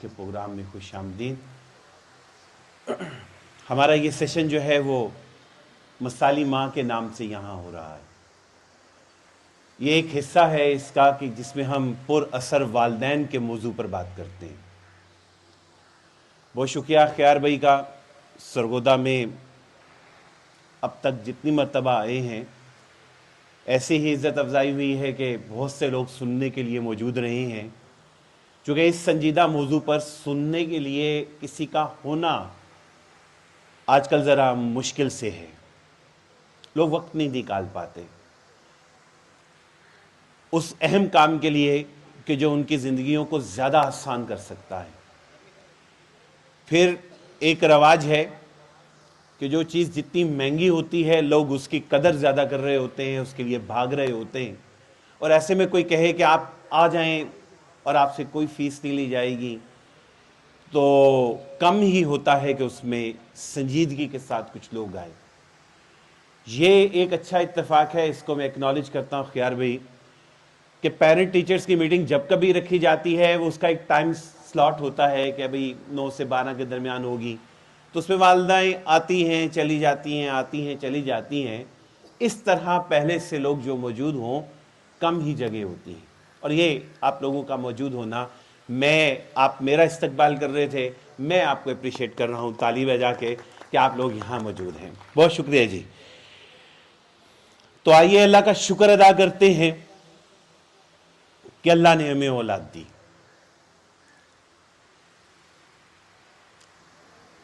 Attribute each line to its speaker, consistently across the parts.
Speaker 1: کے پروگرام میں خوش آمدید۔ ہمارا یہ سیشن جو ہے وہ مثالی ماں کے نام سے یہاں ہو رہا ہے۔ یہ ایک حصہ ہے اس کا کہ جس میں ہم پر اثر والدین کے موضوع پر بات کرتے ہیں۔ بہت شکریہ خیار بھائی کا، سرگودا میں اب تک جتنی مرتبہ آئے ہیں ایسی ہی عزت افزائی ہوئی ہے کہ بہت سے لوگ سننے کے لیے موجود رہے ہیں، چونکہ اس سنجیدہ موضوع پر سننے کے لیے کسی کا ہونا آج کل ذرا مشکل سے ہے، لوگ وقت نہیں نکال پاتے اس اہم کام کے لیے کہ جو ان کی زندگیوں کو زیادہ آسان کر سکتا ہے۔ پھر ایک رواج ہے کہ جو چیز جتنی مہنگی ہوتی ہے لوگ اس کی قدر زیادہ کر رہے ہوتے ہیں، اس کے لیے بھاگ رہے ہوتے ہیں، اور ایسے میں کوئی کہے کہ آپ آ جائیں اور آپ سے کوئی فیس نہیں لی جائے گی تو کم ہی ہوتا ہے کہ اس میں سنجیدگی کے ساتھ کچھ لوگ آئیں۔ یہ ایک اچھا اتفاق ہے، اس کو میں اکنالج کرتا ہوں خیار بھائی، کہ پیرنٹ ٹیچرز کی میٹنگ جب کبھی رکھی جاتی ہے وہ اس کا ایک ٹائم سلاٹ ہوتا ہے کہ ابھی 9 سے 12 کے درمیان ہوگی، تو اس میں والدائیں آتی ہیں چلی جاتی ہیں، آتی ہیں چلی جاتی ہیں۔ اس طرح پہلے سے لوگ جو موجود ہوں کم ہی جگہ ہوتی ہیں، اور یہ آپ لوگوں کا موجود ہونا، آپ میرا استقبال کر رہے تھے، میں آپ کو اپریشیٹ کر رہا ہوں تالی بجا کے کہ آپ لوگ یہاں موجود ہیں، بہت شکریہ جی۔ تو آئیے اللہ کا شکر ادا کرتے ہیں کہ اللہ نے ہمیں اولاد دی۔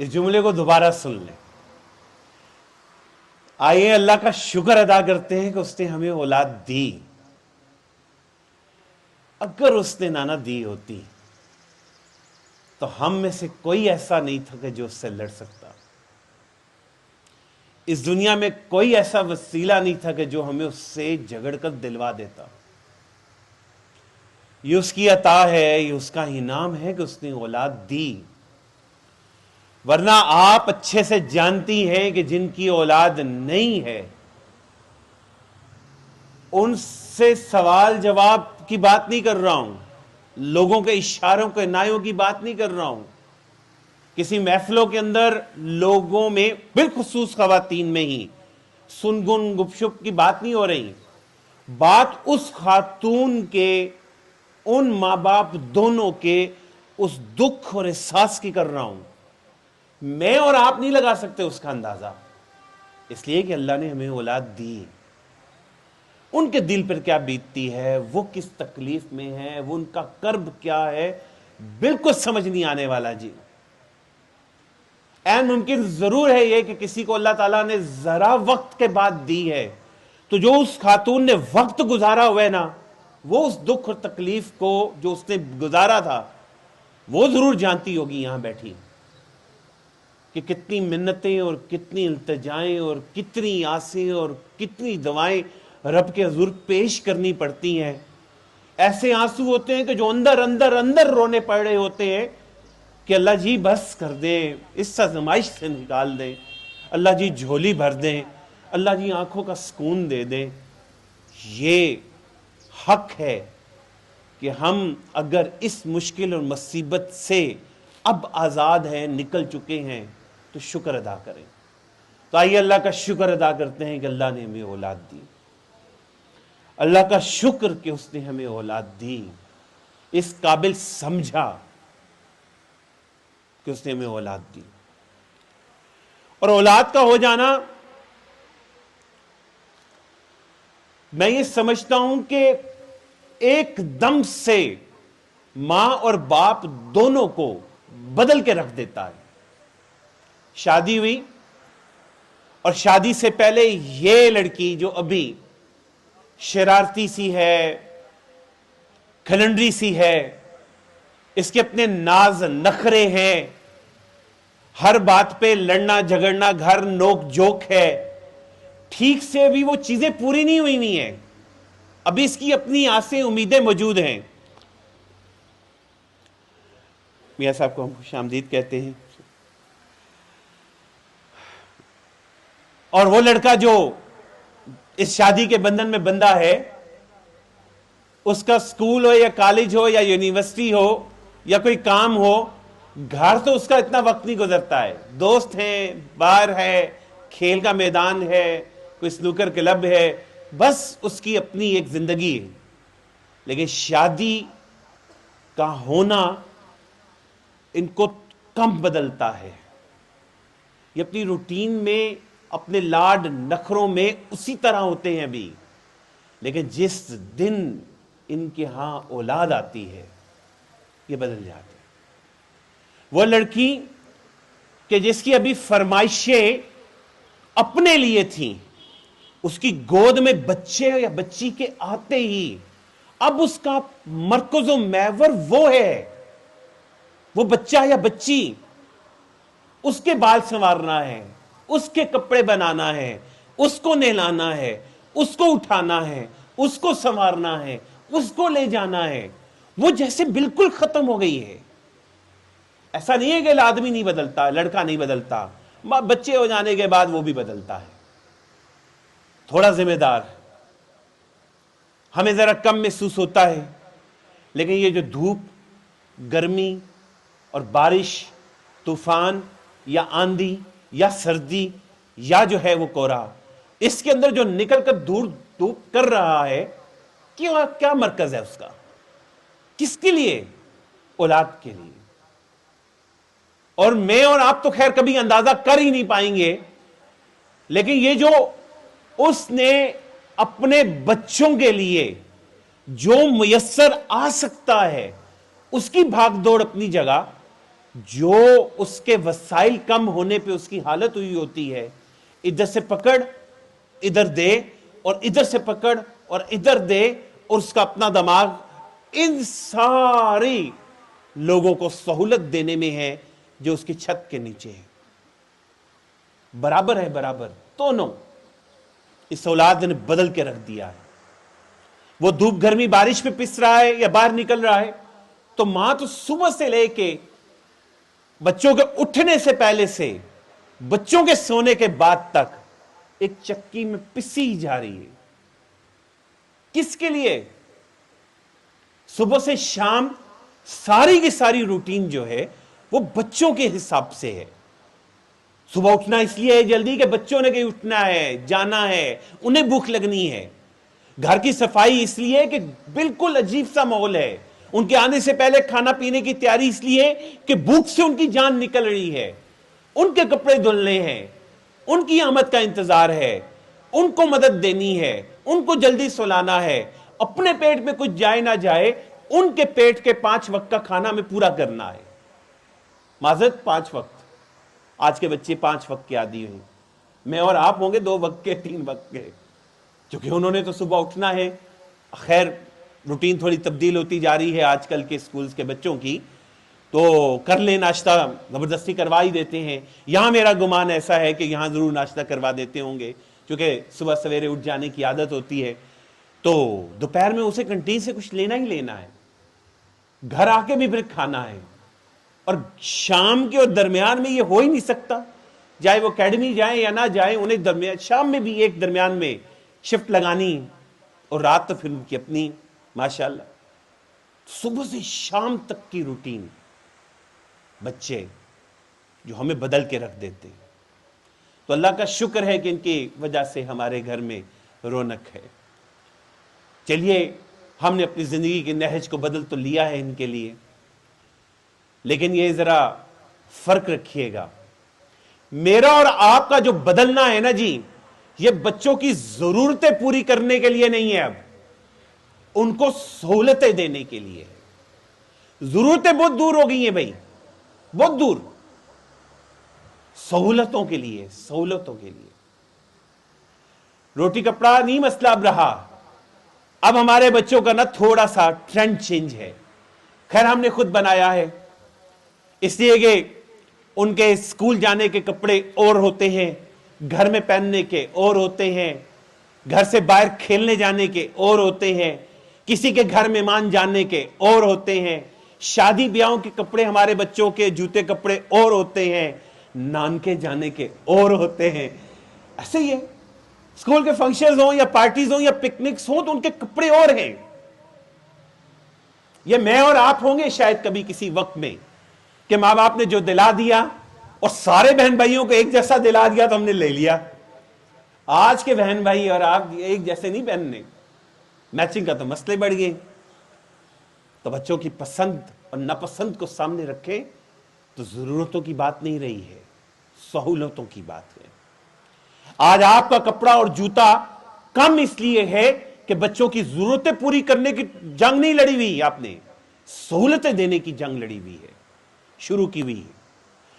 Speaker 1: اس جملے کو دوبارہ سن لیں، آئیے اللہ کا شکر ادا کرتے ہیں کہ اس نے ہمیں اولاد دی۔ اگر اس نے نہ دی ہوتی تو ہم میں سے کوئی ایسا نہیں تھا کہ جو اس سے لڑ سکتا، اس دنیا میں کوئی ایسا وسیلہ نہیں تھا کہ جو ہمیں اس سے جھگڑ کر دلوا دیتا۔ یہ اس کی عطا ہے، یہ اس کا انعام ہے کہ اس نے اولاد دی، ورنہ آپ اچھے سے جانتی ہیں کہ جن کی اولاد نہیں ہے ان سے سوال جواب کی بات نہیں کر رہا ہوں، لوگوں کے اشاروں کے نایوں کی بات نہیں کر رہا ہوں، کسی محفلوں کے اندر لوگوں میں بالخصوص خواتین میں ہی سنگن گپ شپ کی بات نہیں ہو رہی، بات اس خاتون کے، ان ماں باپ دونوں کے اس دکھ اور احساس کی کر رہا ہوں۔ میں اور آپ نہیں لگا سکتے اس کا اندازہ، اس لیے کہ اللہ نے ہمیں اولاد دی۔ ان کے دل پر کیا بیتتی ہے، وہ کس تکلیف میں ہے، وہ ان کا کرب کیا ہے، بالکل سمجھ نہیں آنے والا جی۔ این ممکن ضرور ہے یہ کہ کسی کو اللہ تعالیٰ نے ذرا وقت کے بعد دی ہے، تو جو اس خاتون نے وقت گزارا ہوا ہے نا، وہ اس دکھ اور تکلیف کو جو اس نے گزارا تھا وہ ضرور جانتی ہوگی یہاں بیٹھی، کہ کتنی منتیں اور کتنی التجائیں اور کتنی آسیں اور کتنی دعائیں رب کے حضور پیش کرنی پڑتی ہیں۔ ایسے آنسو ہوتے ہیں کہ جو اندر اندر اندر رونے پڑ رہے ہوتے ہیں کہ اللہ جی بس کر دیں، اس آزمائش سے نکال دیں، اللہ جی جھولی بھر دیں، اللہ جی آنکھوں کا سکون دے دیں۔ یہ حق ہے کہ ہم اگر اس مشکل اور مصیبت سے اب آزاد ہیں، نکل چکے ہیں، تو شکر ادا کریں۔ تو آئیے اللہ کا شکر ادا کرتے ہیں کہ اللہ نے ہمیں اولاد دی، اللہ کا شکر کہ اس نے ہمیں اولاد دی، اس قابل سمجھا کہ اس نے ہمیں اولاد دی۔ اور اولاد کا ہو جانا، میں یہ سمجھتا ہوں کہ ایک دم سے ماں اور باپ دونوں کو بدل کے رکھ دیتا ہے۔ شادی ہوئی اور شادی سے پہلے یہ لڑکی جو ابھی شرارتی سی ہے، کھلنڈری سی ہے، اس کے اپنے ناز نخرے ہیں، ہر بات پہ لڑنا جھگڑنا، گھر نوک جوک ہے، ٹھیک سے ابھی وہ چیزیں پوری نہیں ہوئی ہیں، ابھی اس کی اپنی آسیں امیدیں موجود ہیں۔ میاں صاحب کو ہم خوش آمدید کہتے ہیں۔ اور وہ لڑکا جو اس شادی کے بندھن میں بندہ ہے، اس کا سکول ہو یا کالج ہو یا یونیورسٹی ہو، یا کوئی کام ہو، گھر تو اس کا اتنا وقت نہیں گزرتا ہے، دوست ہیں، باہر ہے، کھیل کا میدان ہے، کوئی سنوکر کلب ہے، بس اس کی اپنی ایک زندگی ہے۔ لیکن شادی کا ہونا ان کو کم بدلتا ہے، یہ اپنی روٹین میں، اپنے لاڈ نخروں میں اسی طرح ہوتے ہیں ابھی، لیکن جس دن ان کے ہاں اولاد آتی ہے یہ بدل جاتے ہیں۔ وہ لڑکی کہ جس کی ابھی فرمائشیں اپنے لیے تھیں، اس کی گود میں بچے یا بچی کے آتے ہی اب اس کا مرکز و محور وہ ہے، وہ بچہ یا بچی، اس کے بال سنوارنا ہے، اس کے کپڑے بنانا ہے، اس کو نہلانا ہے، اس کو اٹھانا ہے، اس کو سنوارنا ہے، اس کو لے جانا ہے، وہ جیسے بالکل ختم ہو گئی ہے۔ ایسا نہیں ہے کہ آدمی نہیں بدلتا، لڑکا نہیں بدلتا، بچے ہو جانے کے بعد وہ بھی بدلتا ہے، تھوڑا ذمہ دار، ہمیں ذرا کم محسوس ہوتا ہے، لیکن یہ جو دھوپ، گرمی اور بارش، طوفان یا آندھی یا سردی یا جو ہے وہ کوہرا، اس کے اندر جو نکل کر دور دھوپ کر رہا ہے، کیا مرکز ہے اس کا؟ کس کے لیے؟ اولاد کے لیے۔ اور میں اور آپ تو خیر کبھی اندازہ کر ہی نہیں پائیں گے، لیکن یہ جو اس نے اپنے بچوں کے لیے جو میسر آ سکتا ہے، اس کی بھاگ دوڑ اپنی جگہ، جو اس کے وسائل کم ہونے پہ اس کی حالت ہوئی ہوتی ہے، ادھر سے پکڑ ادھر دے، اور ادھر سے پکڑ اور ادھر دے، اور اس کا اپنا دماغ ان ساری لوگوں کو سہولت دینے میں ہے جو اس کی چھت کے نیچے ہے۔ برابر ہے، برابر دونوں اس اولاد نے بدل کے رکھ دیا ہے۔ وہ دھوپ گرمی بارش میں پس رہا ہے یا باہر نکل رہا ہے، تو ماں تو صبح سے لے کے بچوں کے اٹھنے سے پہلے سے بچوں کے سونے کے بعد تک ایک چکی میں پسی جا رہی ہے۔ کس کے لیے؟ صبح سے شام ساری کی ساری روٹین جو ہے وہ بچوں کے حساب سے ہے۔ صبح اٹھنا اس لیے ہے جلدی کہ بچوں نے کہیں اٹھنا ہے، جانا ہے، انہیں بھوک لگنی ہے۔ گھر کی صفائی اس لیے کہ بالکل عجیب سا ماحول ہے، ان کے آنے سے پہلے کھانا پینے کی تیاری اس لیے کہ بھوک سے ان کی جان نکل رہی ہے، ان کے کپڑے دھلنے ہیں، ان کی آمد کا انتظار ہے، ان کو مدد دینی ہے، ان کو جلدی سلانا ہے، اپنے پیٹ میں کچھ جائے نہ جائے، ان کے پیٹ کے 5 وقت کا کھانا میں پورا کرنا ہے۔ معذرت 5 وقت، آج کے بچے 5 وقت کے عادی ہیں، میں اور آپ ہوں گے 2 وقت کے، 3 وقت کے، کیونکہ انہوں نے تو صبح اٹھنا ہے۔ خیر روٹین تھوڑی تبدیل ہوتی جا رہی ہے آج کل کے سکولز کے بچوں کی، تو کر لیں ناشتہ، زبردستی کروا ہی دیتے ہیں۔ یہاں میرا گمان ایسا ہے کہ یہاں ضرور ناشتہ کروا دیتے ہوں گے، کیونکہ صبح سویرے اٹھ جانے کی عادت ہوتی ہے، تو دوپہر میں اسے کنٹین سے کچھ لینا ہی لینا ہے، گھر آ کے بھی پھر کھانا ہے، اور شام کے اور درمیان میں یہ ہو ہی نہیں سکتا، چاہے وہ اکیڈمی جائیں یا نہ جائیں، انہیں درمیان شام میں بھی ایک درمیان میں شفٹ لگانی، اور رات تو پھر ان کی اپنی ماشاءاللہ۔ صبح سے شام تک کی روٹین بچے جو ہمیں بدل کے رکھ دیتے ہیں، تو اللہ کا شکر ہے کہ ان کی وجہ سے ہمارے گھر میں رونق ہے۔ چلیے ہم نے اپنی زندگی کے نہج کو بدل تو لیا ہے ان کے لیے، لیکن یہ ذرا فرق رکھیے گا، میرا اور آپ کا جو بدلنا ہے نا جی، یہ بچوں کی ضرورتیں پوری کرنے کے لیے نہیں ہے، اب ان کو سہولتیں دینے کے لیے۔ ضرورتیں بہت دور ہو گئی ہیں بھائی، بہت دور، سہولتوں کے لیے، سہولتوں کے لیے۔ روٹی کپڑا نہیں مسئلہ اب رہا، اب ہمارے بچوں کا نا تھوڑا سا ٹرینڈ چینج ہے، خیر ہم نے خود بنایا ہے، اس لیے کہ ان کے اسکول جانے کے کپڑے اور ہوتے ہیں، گھر میں پہننے کے اور ہوتے ہیں، گھر سے باہر کھیلنے جانے کے اور ہوتے ہیں، کسی کے گھر مہمان جانے کے اور ہوتے ہیں، شادی بیاہوں کے کپڑے ہمارے بچوں کے، جوتے کپڑے اور ہوتے ہیں، نانکے جانے کے اور ہوتے ہیں۔ ایسے ہی ہے، اسکول کے فنکشنز ہوں یا پارٹیز ہوں یا پکنکس ہوں تو ان کے کپڑے اور ہیں۔ یہ میں اور آپ ہوں گے شاید کبھی کسی وقت میں کہ ماں باپ نے جو دلا دیا اور سارے بہن بھائیوں کو ایک جیسا دلا دیا تو ہم نے لے لیا. آج کے بہن بھائی اور آپ ایک جیسے نہیں پہننے, میچنگ کا تو مسئلے بڑھ گئے. تو بچوں کی پسند اور ناپسند کو سامنے رکھے تو ضرورتوں کی بات نہیں رہی ہے, سہولتوں کی بات ہے. آج آپ کا کپڑا اور جوتا کم اس لیے ہے کہ بچوں کی ضرورتیں پوری کرنے کی جنگ نہیں لڑی ہوئی, آپ نے سہولتیں دینے کی جنگ لڑی ہوئی ہے, شروع کی ہوئی ہے.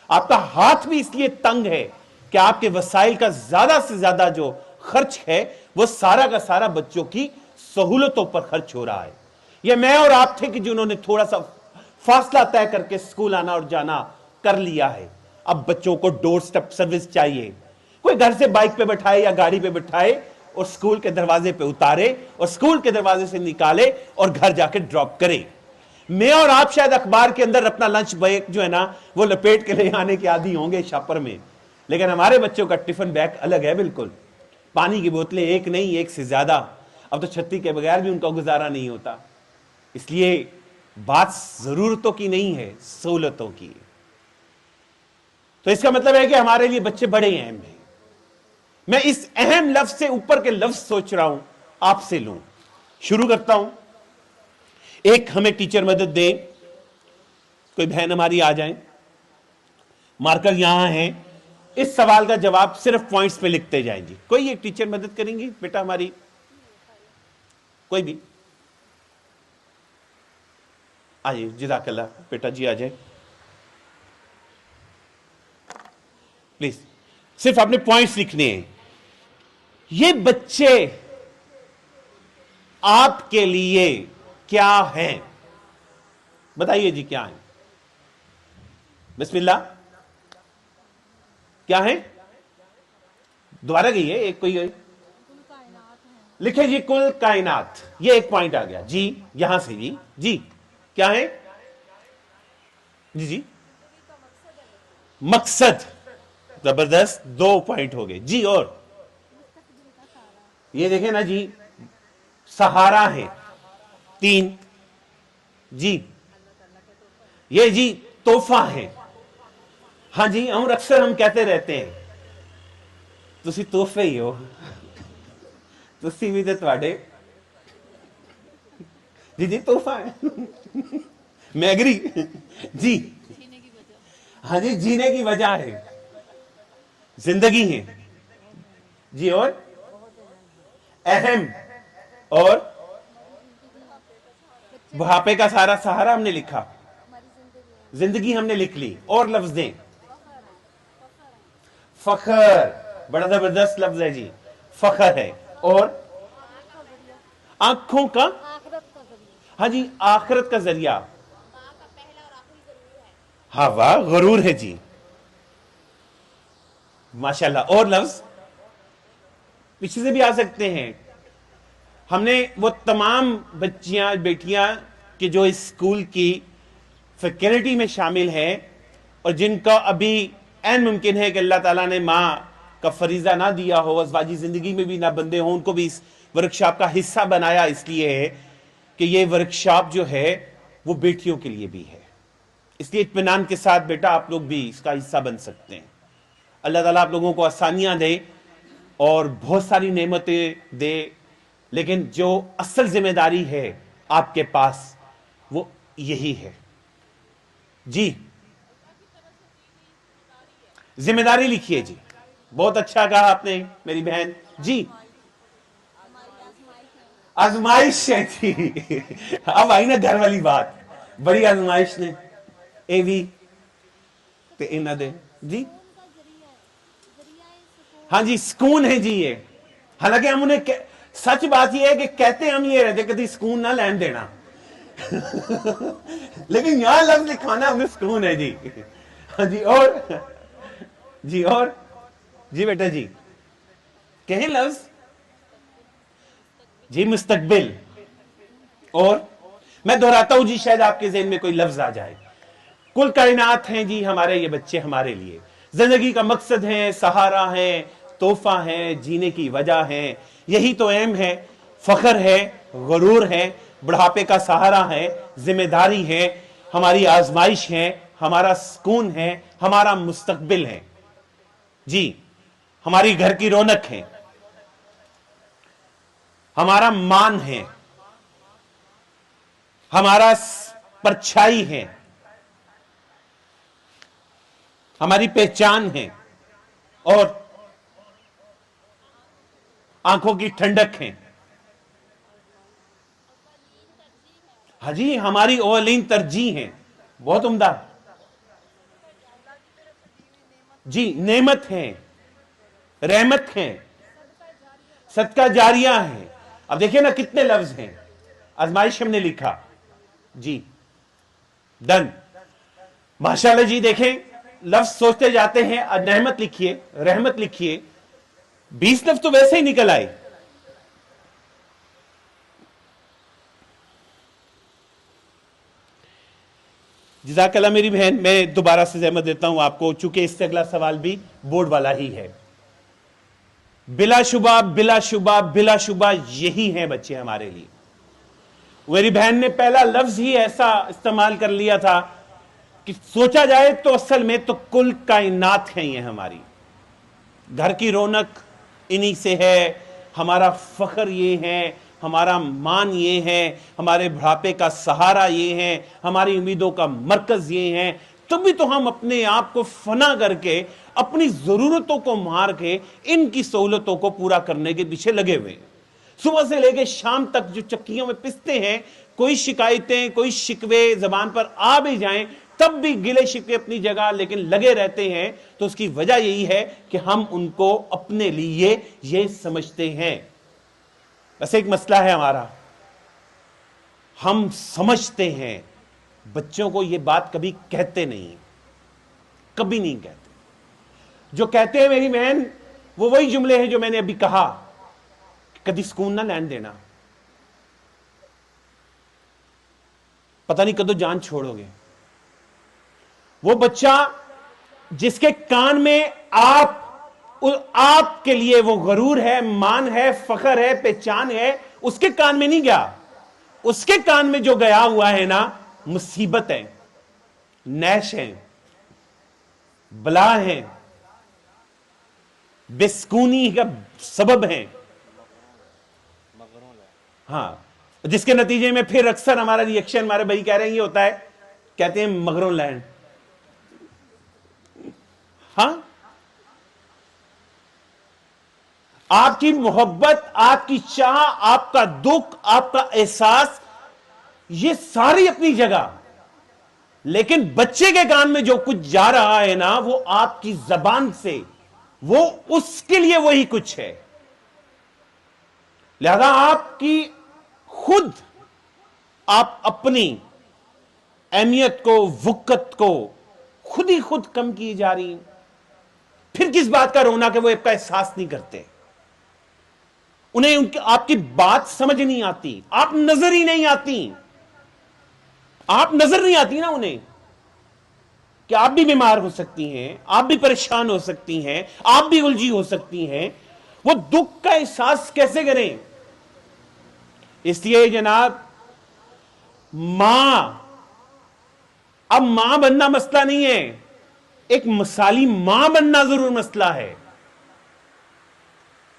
Speaker 1: آپ کا ہاتھ بھی اس لیے تنگ ہے کہ آپ کے وسائل کا زیادہ سے زیادہ جو خرچ ہے وہ سارا کا سارا بچوں کی سہولتوں پر خرچ ہو رہا ہے. یہ میں اور آپ تھے کہ جنہوں نے تھوڑا سا فاصلہ طے کر کے اسکول آنا اور جانا کر لیا ہے. اب بچوں کو ڈور سٹیپ سروس چاہیے, کوئی گھر سے بائک پہ بٹھائے یا گاڑی پہ بٹھائے اور اسکول کے دروازے پہ اتارے اور اسکول کے دروازے سے نکالے اور گھر جا کے ڈراپ کرے. میں اور آپ شاید اخبار کے اندر اپنا لنچ بیگ جو ہے نا وہ لپیٹ کے لے آنے کے عادی ہوں گے شاپر میں, لیکن ہمارے بچوں کا ٹفن بیگ الگ ہے بالکل. پانی کی بوتلیں ایک نہیں, ایک سے زیادہ. اب تو چھتری کے بغیر بھی ان کا گزارا نہیں ہوتا. اس لیے بات ضرورتوں کی نہیں ہے, سہولتوں کی. تو اس کا مطلب ہے کہ ہمارے لیے بچے بڑے اہم ہیں. میں اس اہم لفظ سے اوپر کے لفظ سوچ رہا ہوں آپ سے لوں. شروع کرتا ہوں. ایک ہمیں ٹیچر مدد دے, کوئی بہن ہماری آ جائیں, مارکر یہاں ہیں, اس سوال کا جواب صرف پوائنٹس پہ لکھتے جائیں جی. کوئی ایک ٹیچر مدد کریں گی بیٹا ہماری, کوئی بھی آئیے. جزاک اللہ بیٹا جی آ جائیں پلیز. صرف آپ نے پوائنٹس لکھنے ہیں. یہ بچے آپ کے لیے کیا ہیں؟ بتائیے جی کیا ہیں؟ بسم اللہ. کیا ہیں؟ دوبارہ گئی ہے ایک کوئی لکھے جی. کل کائنات, یہ ایک پوائنٹ آ گیا جی یہاں سے. جی جی کیا ہے؟ جی جی مقصد. زبردست, 2 پوائنٹ ہو گئے جی. اور یہ دیکھیں نا جی, سہارا ہے 3 جی. یہ جی تحفہ ہے. ہاں جی, ہم اکثر ہم کہتے رہتے ہیں تسی تحفے ہی ہو, تسی بھی تے تواڈے. جی جی تحفہ ہے. میں ایگری جی. ہاں جی, جینے کی وجہ ہے, زندگی ہے جی. اور اہم, اور بڑھاپے کا سارا سہارا ہم نے لکھا, زندگی ہم نے لکھ لی. اور لفظ دیں. فخر, بڑا زبردست لفظ ہے جی, فخر ہے. اور آنکھوں کا, ہاں جی آخرت کا ذریعہ. ہاں واہ, غرور ہے جی, ماشاءاللہ. اور لفظ پیچھے سے بھی آ سکتے ہیں. ہم نے وہ تمام بچیاں بیٹیاں کہ جو اس اسکول کی فیکلٹی میں شامل ہیں اور جن کا ابھی این ممکن ہے کہ اللہ تعالیٰ نے ماں کا فریضہ نہ دیا ہو, ازواجی زندگی میں بھی نہ بندے ہوں, ان کو بھی اس ورکشاپ کا حصہ بنایا اس لیے ہے کہ یہ ورکشاپ جو ہے وہ بیٹیوں کے لیے بھی ہے. اس لیے اطمینان کے ساتھ بیٹا آپ لوگ بھی اس کا حصہ بن سکتے ہیں. اللہ تعالیٰ آپ لوگوں کو آسانیاں دے اور بہت ساری نعمتیں دے, لیکن جو اصل ذمہ داری ہے آپ کے پاس وہ یہی ہے جی. ذمہ داری لکھیے جی. بہت اچھا کہا آپ نے میری بہن جی. آزمائش ہے جی. اب آئی نا گھر والی بات, بڑی آزمائش نے اے وی تے انہاں دے جی. ہاں جی سکون ہے جی یہ. حالانکہ ہم انہیں سچ بات یہ ہے کہ کہتے ہم یہ رہتے کدی سکون نہ لین دینا, لیکن یہاں لفظ لکھوانا ہمیں سکون ہے جی. ہاں جی. اور جی, اور جی بیٹا جی کہیں لفظ جی. مستقبل. اور میں دہراتا ہوں جی, شاید آپ کے ذہن میں کوئی لفظ آ جائے. کل کائنات ہیں جی ہمارے یہ بچے, ہمارے لیے زندگی کا مقصد ہے, سہارا ہے, تحفہ ہے, جینے کی وجہ ہے. یہی تو اہم ہے, فخر ہے, غرور ہے, بڑھاپے کا سہارا ہے، ذمہ داری ہے، ہماری آزمائش ہے، ہمارا سکون ہے، ہمارا مستقبل ہے، جی ہماری گھر کی رونق ہے، ہمارا مان ہے، ہمارا پرچھائی ہے، ہماری پہچان ہے، اور آنکھوں کی ٹھنڈک ہے. ہاں جی، ہماری اولین ترجیح ہے. بہت عمدہ. جی نعمت ہے، رحمت ہے، صدقہ جاریہ ہے. اب دیکھیں نا کتنے لفظ ہیں. آزمائش ہم نے لکھا، جی ڈن. ماشاءاللہ جی دیکھیں لفظ سوچتے جاتے ہیں. نعمت لکھیے، رحمت لکھیے، 20 لفظ تو ویسے ہی نکل آئے. جزاک اللہ میری بہن. میں دوبارہ سے زحمت دیتا ہوں آپ کو، چونکہ اس سے اگلا سوال بھی بورڈ والا ہی ہے. بلا شبہ بلا شبہ بلا شبہ یہی ہیں بچے ہمارے لیے. میری بہن نے پہلا لفظ ہی ایسا استعمال کر لیا تھا کہ سوچا جائے تو اصل میں تو کل کائنات ہیں یہ ہماری. گھر کی رونق انہی سے ہے، ہمارا فخر یہ ہے، ہمارا مان یہ ہے، ہمارے بڑھاپے کا سہارا یہ ہے، ہماری امیدوں کا مرکز یہ ہے. تبھی تو ہم اپنے آپ کو فنا کر کے، اپنی ضرورتوں کو مار کے، ان کی سہولتوں کو پورا کرنے کے پیچھے لگے ہوئے ہیں. صبح سے لے کے شام تک جو چکیوں میں پستے ہیں، کوئی شکایتیں کوئی شکوے زبان پر آ بھی جائیں تب بھی گلے شکوے اپنی جگہ لیکن لگے رہتے ہیں. تو اس کی وجہ یہی ہے کہ ہم ان کو اپنے لیے یہ سمجھتے ہیں. بس ایک مسئلہ ہے ہمارا، ہم سمجھتے ہیں، بچوں کو یہ بات کبھی کہتے نہیں، کبھی نہیں کہتے. جو کہتے ہیں میری بہن وہ وہی جملے ہیں جو میں نے ابھی کہا، کدی سکون نہ لین دینا، پتہ نہیں کدو جان چھوڑو گے. وہ بچہ جس کے کان میں آپ کے لیے وہ غرور ہے، مان ہے، فخر ہے، پہچان ہے، اس کے کان میں نہیں گیا. اس کے کان میں جو گیا ہوا ہے نا، مصیبت ہے، نیش ہے، بلا ہے، بے سکونی کا سبب ہے. ہاں، جس کے نتیجے میں پھر اکثر ہمارا ریئیکشن، ہمارے بھائی کہہ رہے ہیں یہ ہوتا ہے، کہتے ہیں مگروں لینڈ. ہاں، آپ کی محبت، آپ کی چاہ، آپ کا دکھ، آپ کا احساس، یہ ساری اپنی جگہ، لیکن بچے کے کان میں جو کچھ جا رہا ہے نا، وہ آپ کی زبان سے، وہ اس کے لیے وہی کچھ ہے. لہذا آپ کی خود، آپ اپنی اہمیت کو، وقت کو خود ہی خود کم کی جا رہی ہیں. پھر کس بات کا رونا کہ وہ آپ کا احساس نہیں کرتے، انہیں آپ کی بات سمجھ نہیں آتی، آپ نظر ہی نہیں آتی. آپ نظر نہیں آتی نا انہیں کہ آپ بھی بیمار ہو سکتی ہیں، آپ بھی پریشان ہو سکتی ہیں، آپ بھی الجھی ہو سکتی ہیں. وہ دکھ کا احساس کیسے کریں؟ اس لیے جناب، ماں، اب ماں بننا مسئلہ نہیں ہے، ایک مثالی ماں بننا ضرور مسئلہ ہے.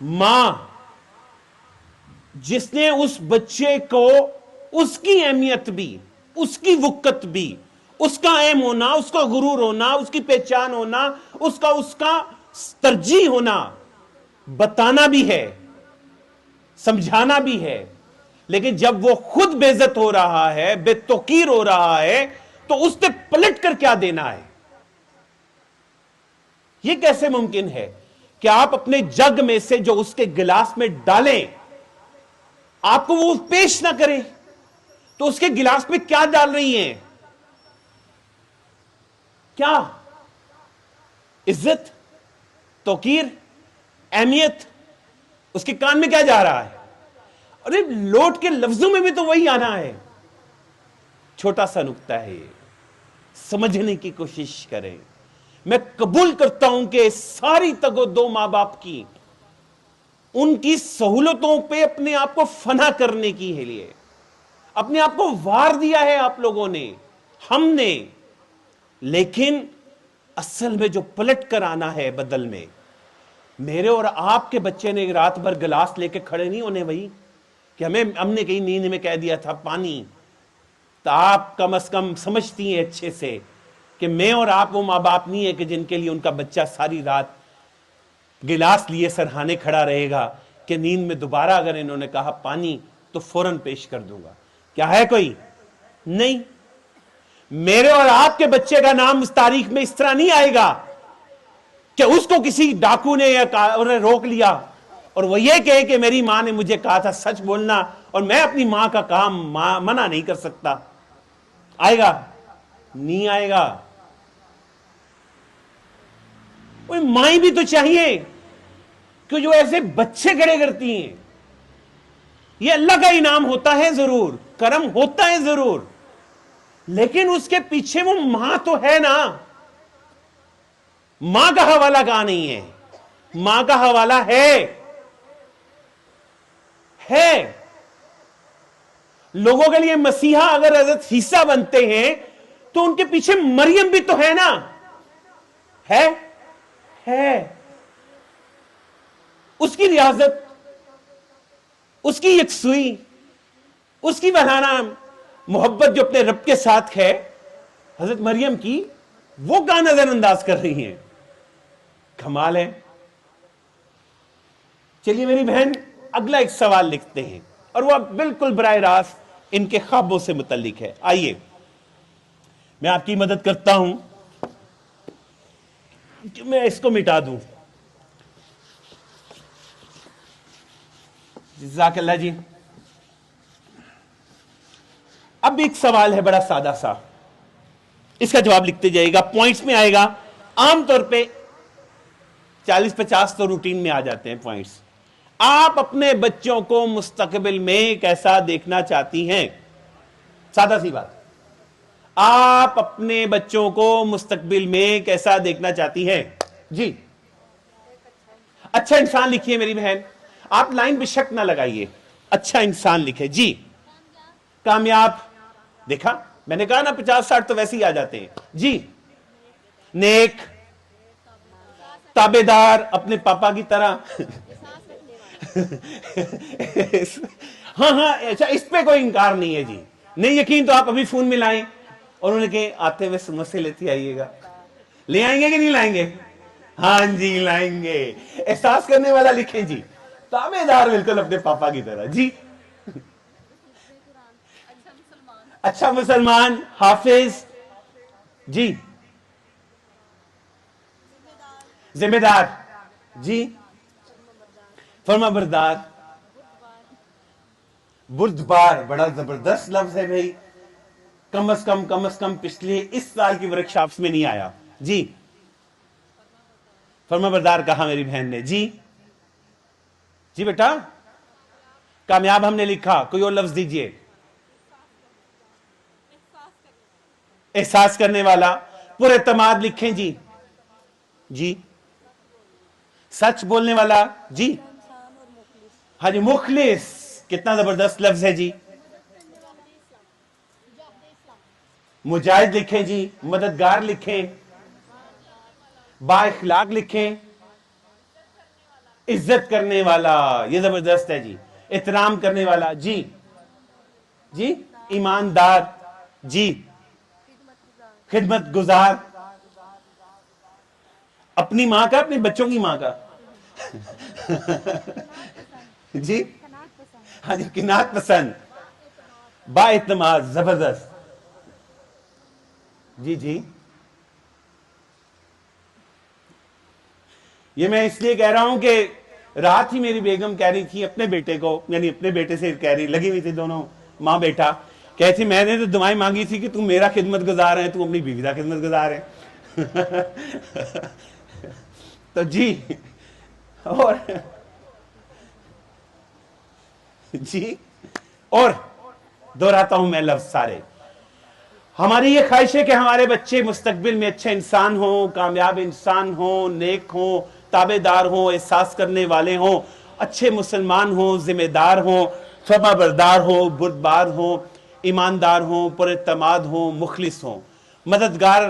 Speaker 1: ماں جس نے اس بچے کو اس کی اہمیت بھی، اس کی وقت بھی، اس کا اہم ہونا، اس کا غرور ہونا، اس کی پہچان ہونا، اس کا ترجیح ہونا بتانا بھی ہے، سمجھانا بھی ہے. لیکن جب وہ خود بے عزت ہو رہا ہے، بے توقیر ہو رہا ہے، تو اس نے پلٹ کر کیا دینا ہے؟ یہ کیسے ممکن ہے کہ آپ اپنے جگ میں سے جو اس کے گلاس میں ڈالیں، آپ کو وہ پیش نہ کریں؟ تو اس کے گلاس میں کیا ڈال رہی ہیں؟ کیا؟ عزت، توقیر، اہمیت. اس کے کان میں کیا جا رہا ہے؟ ارے لوٹ کے لفظوں میں بھی تو وہی آنا ہے. چھوٹا سا نکتہ ہے یہ، سمجھنے کی کوشش کریں. میں قبول کرتا ہوں کہ ساری تگ و دو ماں باپ کی، ان کی سہولتوں پہ اپنے آپ کو فنا کرنے کی ہے لیے، اپنے آپ کو وار دیا ہے آپ لوگوں نے، ہم نے، لیکن اصل میں جو پلٹ کر آنا ہے بدل میں، میرے اور آپ کے بچے نے رات بھر گلاس لے کے کھڑے نہیں ہونے بھائی کہ ہم نے کہیں نیند میں کہہ دیا تھا پانی. تو آپ کم از کم سمجھتی ہیں اچھے سے کہ میں اور آپ وہ ماں باپ نہیں ہے کہ جن کے لیے ان کا بچہ ساری رات گلاس لیے سرہانے کھڑا رہے گا کہ نیند میں دوبارہ اگر انہوں نے کہا پانی تو فوراً پیش کر دوں گا. کیا ہے کوئی؟ نہیں. میرے اور آپ کے بچے کا نام اس تاریخ میں اس طرح نہیں آئے گا کہ اس کو کسی ڈاکو نے یا روک لیا اور وہ یہ کہے کہ میری ماں نے مجھے کہا تھا سچ بولنا اور میں اپنی ماں کا کام منع نہیں کر سکتا. آئے گا؟ نہیں آئے گا. مائیں بھی تو چاہیے کہ جو ایسے بچے کھڑے کرتی ہیں. یہ اللہ کا انعام ہوتا ہے ضرور، کرم ہوتا ہے ضرور، لیکن اس کے پیچھے وہ ماں تو ہے نا. ماں کا حوالہ کہاں نہیں ہے؟ ماں کا حوالہ ہے. لوگوں کے لیے مسیحا اگر حضرت عیسیٰ بنتے ہیں تو ان کے پیچھے مریم بھی تو ہے نا. ہے اس کی ریاضت، اس کی یکسوئی، اس کی بہانہ محبت جو اپنے رب کے ساتھ ہے حضرت مریم کی، وہ کہاں نظر انداز کر رہی ہیں؟ کمال ہے. چلیے میری بہن اگلا ایک سوال لکھتے ہیں اور وہ بالکل براہ راست ان کے خوابوں سے متعلق ہے. آئیے میں آپ کی مدد کرتا ہوں کہ میں اس کو مٹا دوں. جزاک اللہ جی. اب ایک سوال ہے بڑا سادہ سا، اس کا جواب لکھتے جائے گا، پوائنٹس میں آئے گا. عام طور پہ 40-50 تو روٹین میں آ جاتے ہیں پوائنٹس. آپ اپنے بچوں کو مستقبل میں کیسا دیکھنا چاہتی ہیں؟ سادہ سی بات. آپ اپنے بچوں کو مستقبل میں کیسا دیکھنا چاہتی ہیں؟ جی اچھا انسان لکھیے میری بہن. آپ لائن پہ شک نہ لگائیے، اچھا انسان لکھے. جی کامیاب. دیکھا میں نے کہا نا 50-60 تو ویسے ہی آ جاتے ہیں. جی نیک، تابے دار اپنے پاپا کی طرح. ہاں اچھا اس پہ کوئی انکار نہیں ہے. جی نہیں یقین تو آپ ابھی فون میں لائیں اور انہوں نے کہ آتے ہوئے سموسے لیتے آئیے گا. لے آئیں گے کہ نہیں لائیں گے؟ ہاں جی لائیں گے. احساس کرنے والا لکھیں. جی تابے دار بالکل اپنے پاپا کی طرح. جی اچھا مسلمان، حافظ. جی ذمہ دار. جی فرما بردار. بردبار بڑا زبردست لفظ ہے بھائی. کم از کم پچھلے اس سال کی ورکشاپس میں نہیں آیا. جی فرما بردار کہا میری بہن نے. جی جی بیٹا کامیاب ہم نے لکھا، کوئی اور لفظ دیجئے. احساس کرنے والا. پر اعتماد لکھیں. جی جی سچ بولنے والا. جی ہاں جی مخلص. کتنا زبردست لفظ ہے. جی مجاہد لکھیں. جی مددگار لکھیں. با اخلاق لکھیں. عزت کرنے والا، یہ زبردست ہے. جی احترام کرنے والا. جی جی ایماندار. جی خدمت گزار. اپنی ماں کا، اپنے بچوں کی ماں کا. جی ہاں جی قناعت پسند. با اعتماد. زبردست. جی جی یہ میں اس لیے کہہ رہا ہوں کہ رات ہی میری بیگم کہہ رہی تھی اپنے بیٹے کو، یعنی اپنے بیٹے سے کہہ رہی، لگی ہوئی تھی دونوں ماں بیٹا، کہتی میں نے تو دعائیں مانگی تھی کہ تم میرا خدمت گزار ہے، تم اپنی بیوی کا خدمت گزار ہے. تو جی اور جی اور دہراتا ہوں میں لفظ سارے. ہماری یہ خواہش ہے کہ ہمارے بچے مستقبل میں اچھے انسان ہوں، کامیاب انسان ہوں، نیک ہوں، تابع دار ہوں، احساس کرنے والے ہوں، اچھے مسلمان ہوں، ذمہ دار ہوں، فرما بردار ہوں، بردبار ہوں. ایماندار ہوں، پر اعتماد ہوں، مخلص ہوں، مددگار،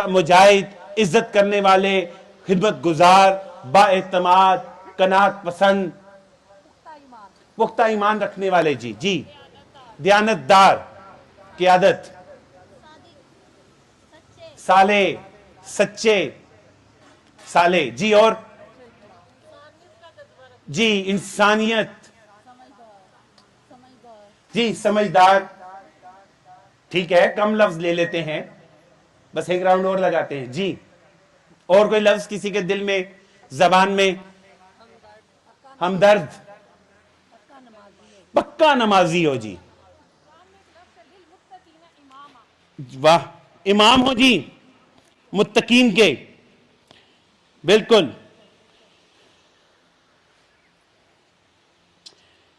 Speaker 1: مجاہد، عزت کرنے والے، خدمت گزار، با اعتماد، قناعت پسند، پختہ ایمان رکھنے والے، جی جی، دیانت دار، قیادت، صالح، سچے، صالح، جی، اور جی انسانیت، جی سمجھدار، ٹھیک ہے، کم لفظ لے لیتے ہیں، بس ایک راؤنڈ اور لگاتے ہیں، جی، اور کوئی لفظ کسی کے دل میں، زبان میں؟ ہمدرد، پکا نمازی ہو، جی، واہ، امام ہو، جی، متقین کے، بالکل،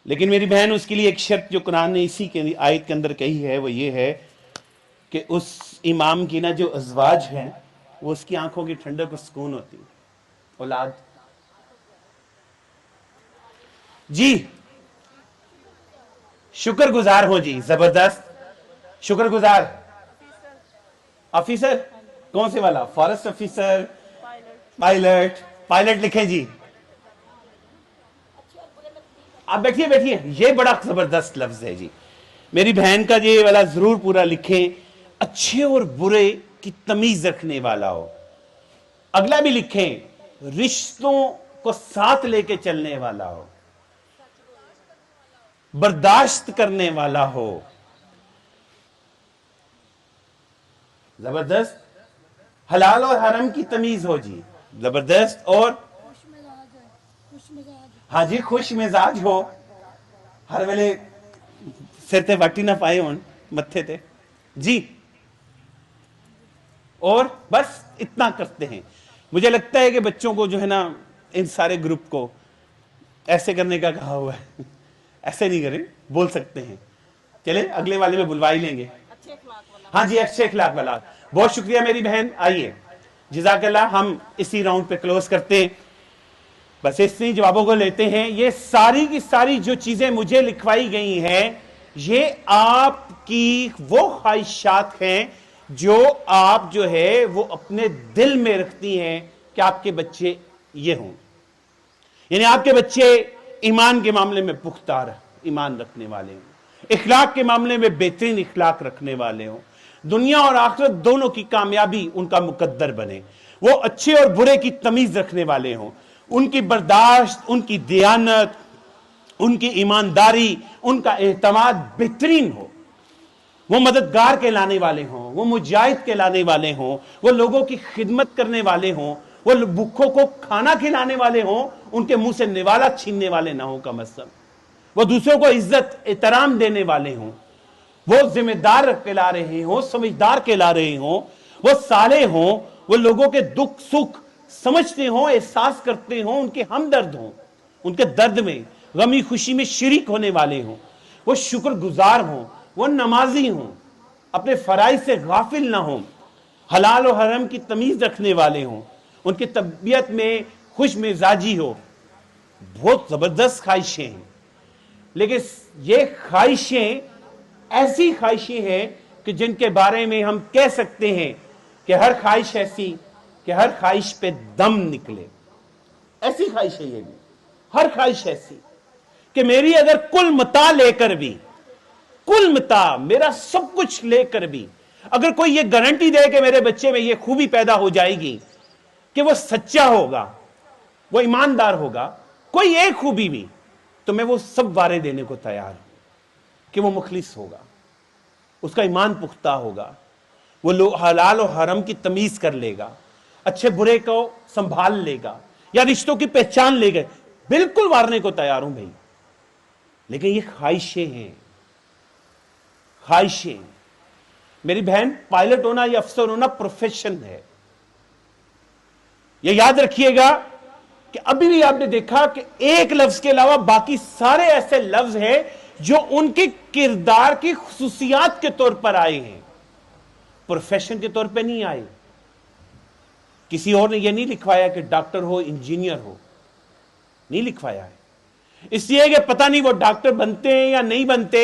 Speaker 1: لیکن میری بہن اس کے لیے ایک شرط جو قرآن نے اسی کے آیت کے اندر کہی ہے وہ یہ ہے کہ اس امام کی نا جو ازواج ہیں وہ اس کی آنکھوں کی ٹھنڈک و سکون ہوتی، اولاد، جی، شکر گزار ہو، جی، زبردست، شکر گزار، آفیسر، کون سے والا؟ فارسٹ آفیسر، پائلٹ، پائلٹ لکھیں، جی، آپ بیٹھیے بیٹھیے، یہ بڑا زبردست لفظ ہے، جی، میری بہن کا یہ والا ضرور پورا لکھیں، اچھے اور برے کی تمیز رکھنے والا ہو، اگلا بھی لکھیں، رشتوں کو ساتھ لے کے چلنے والا ہو، برداشت کرنے والا ہو، زبردست، حلال اور حرام کی تمیز ہو، جی، زبردست، اور ہاں جی خوش مزاج ہو، ہر ویلے سر تے وٹی نہ پائے ہون متھے تے، جی، اور بس اتنا کرتے ہیں۔ مجھے لگتا ہے کہ بچوں کو جو ہے نا ان سارے گروپ کو ایسے کرنے کا کہا ہوا ہے، ایسے نہیں کریں، بول سکتے ہیں، چلے اگلے والے میں بلوا ہی لیں گے، ہاں جی، اچھے اخلاق والا، بہت شکریہ میری بہن، آئیے، جزاک اللہ، ہم اسی راؤنڈ پہ کلوز کرتے ہیں، بس اسی جوابوں کو لیتے ہیں۔ یہ ساری کی ساری جو چیزیں مجھے لکھوائی گئی ہیں یہ آپ کی وہ خواہشات ہیں جو آپ جو ہے وہ اپنے دل میں رکھتی ہیں کہ آپ کے بچے یہ ہوں، یعنی آپ کے بچے ایمان کے معاملے میں پختہ ایمان رکھنے والے ہوں، اخلاق کے معاملے میں بہترین اخلاق رکھنے والے ہوں، دنیا اور آخرت دونوں کی کامیابی ان کا مقدر بنے، وہ اچھے اور برے کی تمیز رکھنے والے ہوں، ان کی برداشت، ان کی دیانت، ان کی ایمانداری، ان کا اعتماد بہترین ہو، وہ مددگار کے لانے والے ہوں، وہ مجاہد کے لانے والے ہوں، وہ لوگوں کی خدمت کرنے والے ہوں، وہ بھوکھوں کو کھانا کھلانے والے ہوں، ان کے منہ سے نوالا چھیننے والے نہ ہوں، کم از کم وہ دوسروں کو عزت احترام دینے والے ہوں، وہ ذمہ دار کہلا رہے ہوں، سمجھدار کہلا رہے ہوں، وہ صالح ہوں، وہ لوگوں کے دکھ سکھ سمجھتے ہوں، احساس کرتے ہوں، ان کے ہمدرد ہوں، ان کے درد میں غمی خوشی میں شریک ہونے والے ہوں، وہ شکر گزار ہوں، وہ نمازی ہوں، اپنے فرائض سے غافل نہ ہوں، حلال و حرام کی تمیز رکھنے والے ہوں، ان کی طبیعت میں خوش مزاجی ہو، بہت زبردست خواہشیں ہیں، لیکن یہ خواہشیں ایسی خواہشیں ہیں کہ جن کے بارے میں ہم کہہ سکتے ہیں کہ ہر خواہش ایسی کہ ہر خواہش پہ دم نکلے، ایسی خواہش ہے یہ بھی، ہر خواہش ایسی کہ میری اگر کل متاع لے کر بھی، کل متاع میرا سب کچھ لے کر بھی اگر کوئی یہ گارنٹی دے کہ میرے بچے میں یہ خوبی پیدا ہو جائے گی کہ وہ سچا ہوگا، وہ ایماندار ہوگا، کوئی ایک خوبی بھی، تو میں وہ سب وعدے دینے کو تیار ہوں کہ وہ مخلص ہوگا، اس کا ایمان پختہ ہوگا، وہ حلال و حرام کی تمیز کر لے گا، اچھے برے کو سنبھال لے گا، یا رشتوں کی پہچان لے گا، بالکل وارنے کو تیار ہوں بھائی، لیکن یہ خواہشیں ہیں، خواہشیں، میری بہن پائلٹ ہونا یا افسر ہونا پروفیشن ہے، یہ یاد رکھیے گا کہ ابھی بھی آپ نے دیکھا کہ ایک لفظ کے علاوہ باقی سارے ایسے لفظ ہیں جو ان کے کردار کی خصوصیات کے طور پر آئے ہیں، پروفیشن کے طور پہ نہیں آئے۔ کسی اور نے یہ نہیں لکھوایا کہ ڈاکٹر ہو، انجینئر ہو، نہیں لکھوایا ہے، اس لیے کہ پتہ نہیں وہ ڈاکٹر بنتے ہیں یا نہیں بنتے،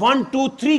Speaker 1: 1 2 3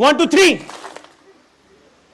Speaker 1: 1 2 3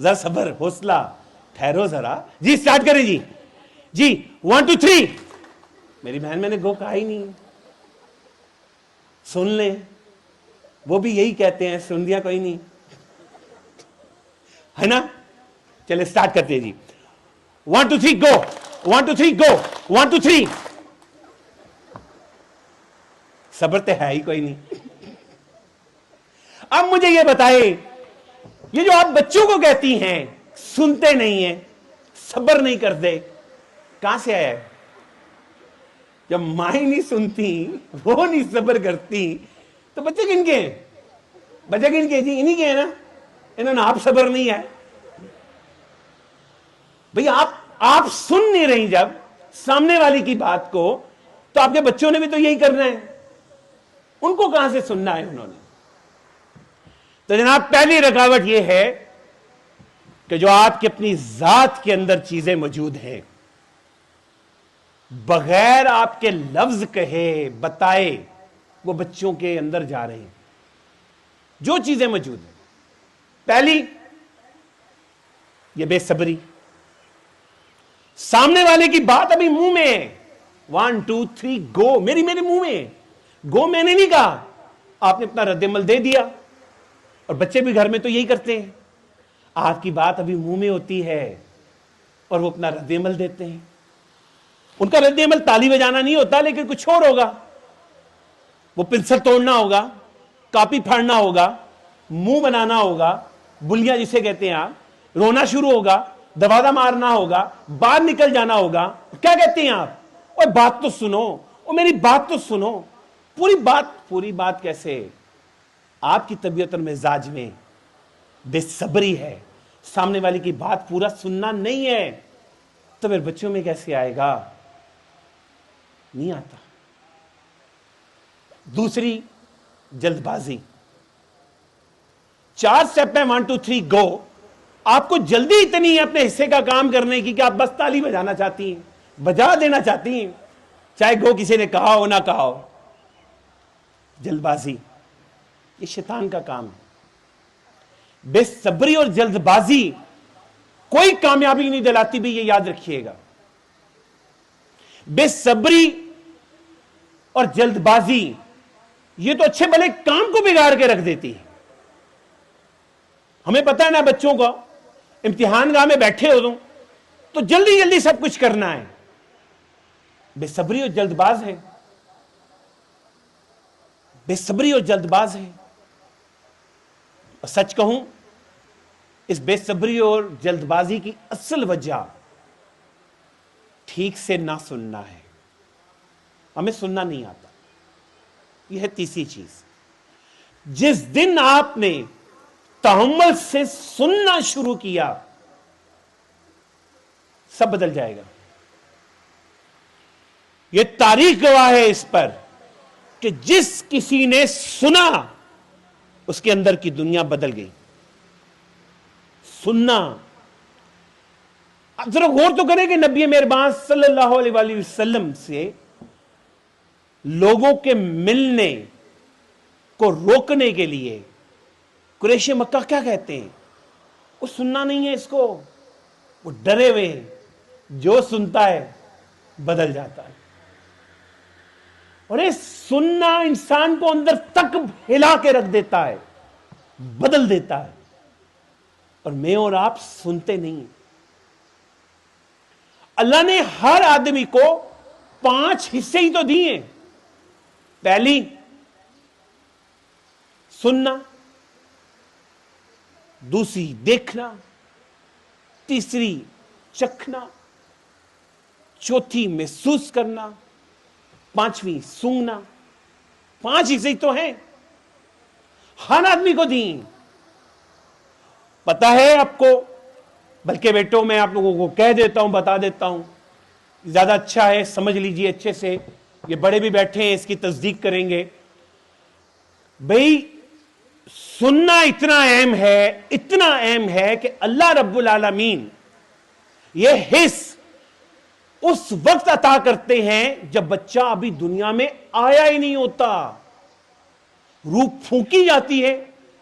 Speaker 1: ذرا صبر، حوصلہ، ٹھہرو ذرا جی، سٹارٹ کریں جی 1 2 3. میری بہن میں نے گو کہا ہی نہیں. سن لیں، وہ بھی یہی کہتے ہیں، سن دیا کوئی نہیں ہے نا. چلے سٹارٹ کرتے ہیں جی 1 2 3 گو 1 2 3 گو 1 2 3. صبر تو ہے ہی کوئی نہیں. اب مجھے یہ بتائے، یہ جو آپ بچوں کو کہتی ہیں سنتے نہیں ہیں، صبر نہیں کرتے، کہاں سے آیا ہے؟ جب مائیں نہیں سنتی، وہ نہیں صبر کرتی، تو بچے کن کے ہیں؟ بچے کن کے جی؟ انہی کے ہیں نا. انہوں نے آپ صبر نہیں ہے بھئی. آپ سن نہیں رہی جب سامنے والی کی بات کو، تو آپ کے بچوں نے بھی تو یہی کرنا ہے. ان کو کہاں سے سننا ہے انہوں نے؟ تو جناب پہلی رکاوٹ یہ ہے کہ جو آپ کی اپنی ذات کے اندر چیزیں موجود ہیں، بغیر آپ کے لفظ کہے بتائے وہ بچوں کے اندر جا رہے ہیں. جو چیزیں موجود ہیں، پہلی یہ بے صبری. سامنے والے کی بات ابھی منہ میں ہے، 1 2 3 گو، میری منہ میں ہے. گو میں نے نہیں کہا، آپ نے اپنا رد عمل دے دیا. اور بچے بھی گھر میں تو یہی کرتے ہیں، آپ کی بات ابھی منہ میں ہوتی ہے اور وہ اپنا رد عمل دیتے ہیں. ان کا رد عمل تالی بجانا نہیں ہوتا، لیکن کچھ اور ہوگا. وہ پنسل توڑنا ہوگا، کاپی پھاڑنا ہوگا، منہ بنانا ہوگا، بلیاں جسے کہتے ہیں آپ، رونا شروع ہوگا، دبادہ مارنا ہوگا، باہر نکل جانا ہوگا. کیا کہتے ہیں آپ؟ اور بات تو سنو، اور میری بات تو سنو. پوری بات کیسے؟ آپ کی طبیعت اور مزاج میں بے صبری ہے، سامنے والے کی بات پورا سننا نہیں ہے. تو پھر بچوں میں کیسے آئے گا؟ نہیں آتا. دوسری جلد بازی. 4 سٹیپ میں 1 2 3 گو. آپ کو جلدی اتنی ہے اپنے حصے کا کام کرنے کی کہ آپ بس تالی بجانا چاہتی ہیں، بجا دینا چاہتی ہیں، چاہے گو کسی نے کہا ہو نہ کہا ہو. جلد بازی یہ شیطان کا کام ہے. بے صبری اور جلد بازی کوئی کامیابی نہیں دلاتی بھی، یہ یاد رکھیے گا. بے صبری اور جلد بازی یہ تو اچھے بھلے کام کو بگاڑ کے رکھ دیتی ہے. ہمیں پتہ ہے نا، بچوں کو امتحان گاہ میں بیٹھے ہو تو جلدی جلدی سب کچھ کرنا ہے. بے صبری اور جلد باز ہے، بے صبری اور جلد باز ہے. اور سچ کہوں، اس بے صبری اور جلد بازی کی اصل وجہ ٹھیک سے نہ سننا ہے. ہمیں سننا نہیں آتا. یہ ہے تیسری چیز. جس دن آپ نے تحمل سے سننا شروع کیا، سب بدل جائے گا. یہ تاریخ گواہ ہے اس پر کہ جس کسی نے سنا اس کے اندر کی دنیا بدل گئی. سننا. اب ذرا غور تو کریں کہ نبی مہربان صلی اللہ علیہ وآلہ وسلم سے لوگوں کے ملنے کو روکنے کے لیے قریش مکہ کیا کہتے ہیں؟ وہ سننا نہیں ہے اس کو، وہ ڈرے ہوئے ہیں. جو سنتا ہے بدل جاتا ہے. اور یہ سننا انسان کو اندر تک ہلا کے رکھ دیتا ہے، بدل دیتا ہے. اور میں اور آپ سنتے نہیں. اللہ نے ہر آدمی کو 5 حصے ہی تو دیے. پہلی سننا، دوسری دیکھنا، تیسری چکھنا، چوتھی محسوس کرنا، 5ویں سونگنا. 5 حصے تو ہیں، ہر آدمی کو دیں. پتا ہے آپ کو، بلکہ بیٹوں میں آپ لوگوں کو کہہ دیتا ہوں، بتا دیتا ہوں، زیادہ اچھا ہے سمجھ لیجئے اچھے سے. یہ بڑے بھی بیٹھے ہیں، اس کی تصدیق کریں گے. بھئی سننا اتنا اہم ہے کہ اللہ رب العالمین یہ حص اس وقت عطا کرتے ہیں جب بچہ ابھی دنیا میں آیا ہی نہیں ہوتا. روح پھونکی جاتی ہے،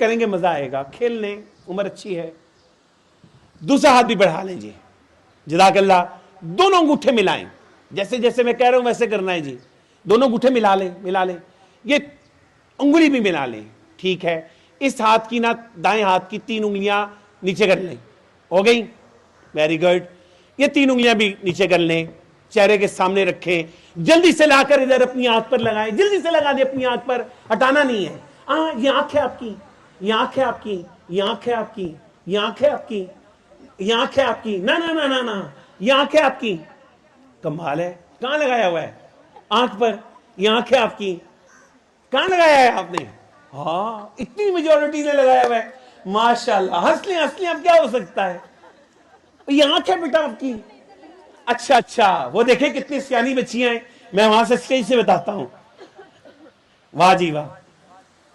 Speaker 1: کریں گے مزہ آئے گا, کھیل لیں, عمر اچھی ہے. دوسرا ہاتھ بھی بڑھا لیں جی, جزاک اللہ. دونوں انگوٹھے ملائیں, جیسے جیسے میں کہہ رہا ہوں ویسے کرنا ہے جی. دونوں انگوٹھے ملا لیں. یہ انگلی بھی ملا لیں, ٹھیک ہے. اس ہاتھ کی نہ دائیں ہاتھ کی 3 انگلیاں نیچے کر لیں, ہو گئی, ویری گڈ. یہ 3 انگلیاں بھی نیچے کر لیں, چہرے کے سامنے رکھیں, جلدی سے لا کر ادھر اپنی آنکھ پر لگائیں, جلدی سے لگا دیں اپنی آنکھ پر, ہٹانا نہیں ہے. یہ آنکھ ہے آپ کی, یہ آنکھ ہے آپ کی, یہ آنکھ ہے آپ کی, یہ آنکھ ہے آپ کی, یہ آنکھ ہے آپ کی, نہ یہ آنکھ ہے آپ کی. کمال ہے, کہاں لگایا ہوا ہے؟ آنکھ پر. یہ آنکھ ہے آپ کی, کہاں لگایا ہے آپ نے؟ ہاں, اتنی میجورٹی نے لگایا ہوا ہے, ماشاءاللہ. ہنس لیں اب کیا ہو سکتا ہے. یہ آنکھ ہے بیٹا آپ کی. اچھا, وہ دیکھیں کتنی سیانی بچیاں ہیں, میں وہاں سے اسٹیج سے بتاتا ہوں. واہ جی واہ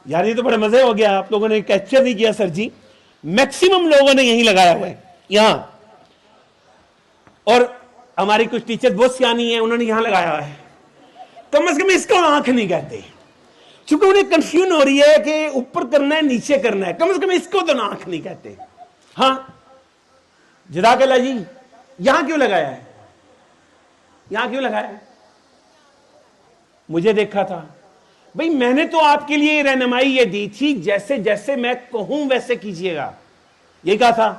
Speaker 1: یار, یہ تو بڑا مزے ہو گیا. آپ لوگوں نے کیپچر نہیں کیا سر جی, میکسیمم لوگوں نے یہیں لگایا ہوا ہے, یہاں. اور ہماری کچھ ٹیچر بہت سیانی ہیں, انہوں نے یہاں لگایا ہوا ہے. کم از کم اس کو آنکھ نہیں کہتے, چونکہ انہیں کنفیوژن ہو رہی ہے کہ اوپر کرنا ہے نیچے کرنا ہے. کم از کم اس کو تو آنکھ نہیں کہتے. ہاں جزاک اللہ جی. یہاں کیوں لگایا ہے؟ یہاں کیوں لگایا ہے؟ مجھے دیکھا تھا بھئی, میں نے تو آپ کے لیے رہنمائی یہ دی تھی, جیسے جیسے میں کہوں ویسے کیجئے گا. یہ کہا تھا,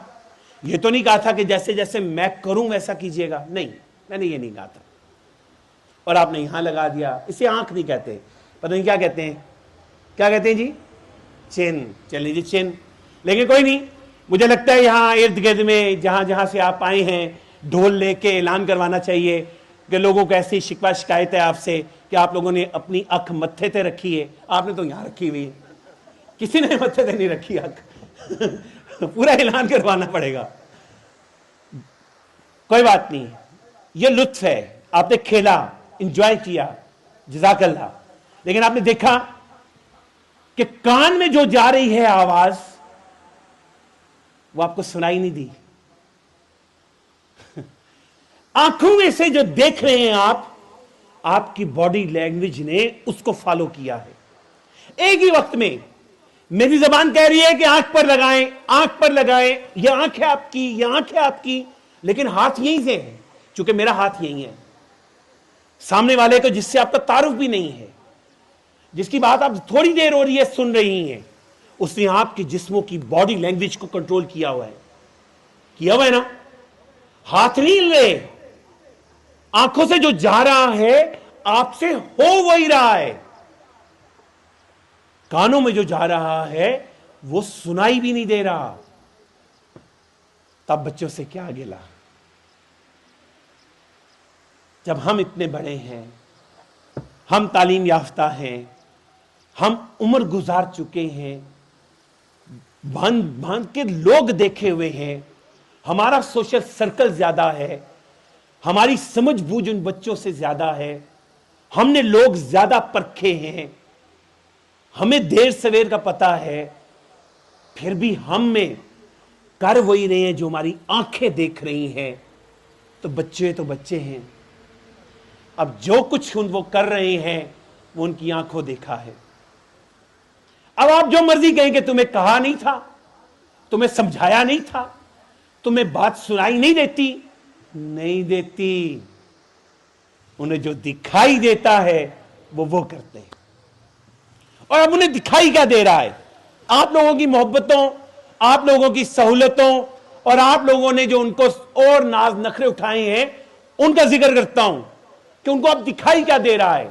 Speaker 1: یہ تو نہیں کہا تھا کہ جیسے جیسے میں کروں ویسا کیجئے گا. نہیں, میں نے یہ نہیں کہا تھا. اور آپ نے یہاں لگا دیا. اسے آنکھ نہیں کہتے, پتہ نہیں کیا کہتے ہیں. کیا کہتے ہیں جی؟ چین. چلیں جی چین. لیکن کوئی نہیں, مجھے لگتا ہے یہاں ارد گرد میں جہاں جہاں سے آپ آئے ہیں, ڈھول لے کے اعلان کروانا چاہیے کہ لوگوں کو ایسی شکوہ شکایت ہے آپ سے کہ آپ لوگوں نے اپنی اکھ متھے تے رکھی ہے. آپ نے تو یہاں رکھی ہوئی ہے, کسی نے متھے تے نہیں رکھی اکھ. پورا اعلان کروانا پڑے گا. کوئی بات نہیں, یہ لطف ہے, آپ نے کھیلا, انجوائے کیا, جزاک اللہ. لیکن آپ نے دیکھا کہ کان میں جو جا رہی ہے آواز, وہ آپ کو سنائی نہیں دی. آنکھوں میں سے جو دیکھ رہے ہیں آپ کی باڈی لینگویج نے اس کو فالو کیا ہے. ایک ہی وقت میں میری زبان کہہ رہی ہے کہ آنکھ پر لگائیں, آنکھ پر لگائیں, یہ آنکھ ہے آپ کی, یہ آنکھ ہے آپ کی, لیکن ہاتھ یہیں سے ہے. چونکہ میرا ہاتھ یہیں ہے. سامنے والے کو جس سے آپ کا تعارف بھی نہیں ہے, جس کی بات آپ تھوڑی دیر ہو رہی ہے سن رہی ہیں, اس نے آپ کے جسموں کی باڈی لینگویج کو کنٹرول کیا ہوا ہے نا. ہاتھ نہیں ہل رہے, آنکھوں سے جو جا رہا ہے آپ سے ہو وہی رہا ہے. کانوں میں جو جا رہا ہے وہ سنائی بھی نہیں دے رہا. تب بچوں سے کیا گلا. جب ہم اتنے بڑے ہیں, ہم تعلیم یافتہ ہیں, ہم عمر گزار چکے ہیں, باندھ کے لوگ دیکھے ہوئے ہیں, ہمارا سوشل سرکل زیادہ ہے, ہماری سمجھ بوجھ ان بچوں سے زیادہ ہے, ہم نے لوگ زیادہ پرکھے ہیں, ہمیں دیر سویر کا پتہ ہے, پھر بھی ہم میں کر وہی رہے ہیں جو ہماری آنکھیں دیکھ رہی ہیں. تو بچے ہیں. اب جو کچھ وہ کر رہے ہیں وہ ان کی آنکھوں دیکھا ہے. اب آپ جو مرضی کہیں کہ تمہیں کہا نہیں تھا, تمہیں سمجھایا نہیں تھا, تمہیں بات سنائی نہیں دیتی. انہیں جو دکھائی دیتا ہے وہ کرتے ہیں. اور اب انہیں دکھائی کیا دے رہا ہے؟ آپ لوگوں کی محبتوں, آپ لوگوں کی سہولتوں, اور آپ لوگوں نے جو ان کو اور ناز نخرے اٹھائے ہیں ان کا ذکر کرتا ہوں کہ ان کو اب دکھائی کیا دے رہا ہے.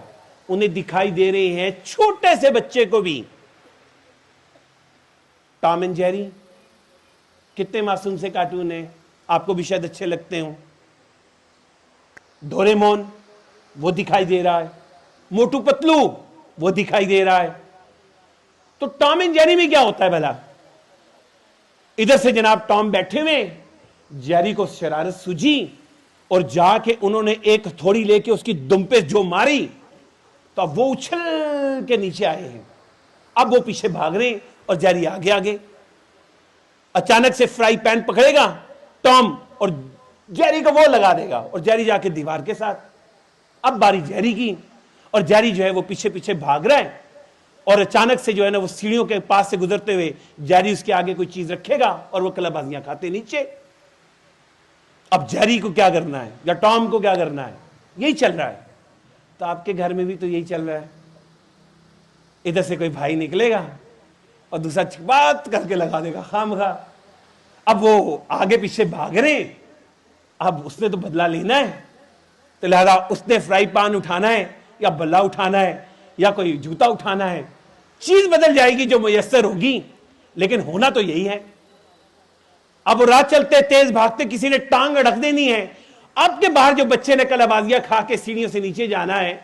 Speaker 1: انہیں دکھائی دے رہے ہیں چھوٹے سے بچے کو بھی. ٹام اینڈ جیری کتنے معصوم سے کارٹون ہیں, آپ کو بھی شاید اچھے لگتے ہوں. ڈوریمون وہ دکھائی دے رہا ہے, موٹو پتلو وہ دکھائی دے رہا ہے. تو ٹام اینڈ جیری میں کیا ہوتا ہے بھلا؟ ادھر سے جناب ٹام بیٹھے ہوئے, جیری کو شرارت سوجی اور جا کے انہوں نے ایک تھوڑی لے کے اس کی دم پہ جو ماری تو اب وہ اچھل کے نیچے آئے ہیں. اب وہ پیچھے بھاگ رہے ہیں اور جیری آگے. اچانک سے فرائی پین پکڑے گا ٹام اور جیری کو وہ لگا دے گا, اور جیری جا کے دیوار کے ساتھ. اب باری جیری کی, اور جیری جو ہے وہ پیچھے بھاگ رہا ہے. اور اچانک سے جو ہے نا وہ سیڑھیوں کے پاس سے گزرتے ہوئے جیری اس کے آگے کوئی چیز رکھے گا اور وہ کلابازیاں کھاتے نیچے. اب جیری کو کیا کرنا ہے یا ٹام کو کیا کرنا ہے؟ یہی چل رہا ہے. تو آپ کے گھر میں بھی تو یہی چل رہا ہے. ادھر سے کوئی بھائی نکلے گا اور دوسرا بات کر کے لگا دے گا خامخواہ. اب وہ آگے پیچھے بھاگ رہے ہیں, اب اس نے تو بدلہ لینا ہے, تو لہذا اس نے فرائی پان اٹھانا ہے یا بلہ اٹھانا ہے یا کوئی جوتا اٹھانا ہے. چیز بدل جائے گی جو میسر ہوگی, لیکن ہونا تو یہی ہے. اب راہ چلتے تیز بھاگتے کسی نے ٹانگ اڑک دینی ہے. اب کے باہر جو بچے نے کلابازیاں کھا کے سیڑھیوں سے نیچے جانا ہے,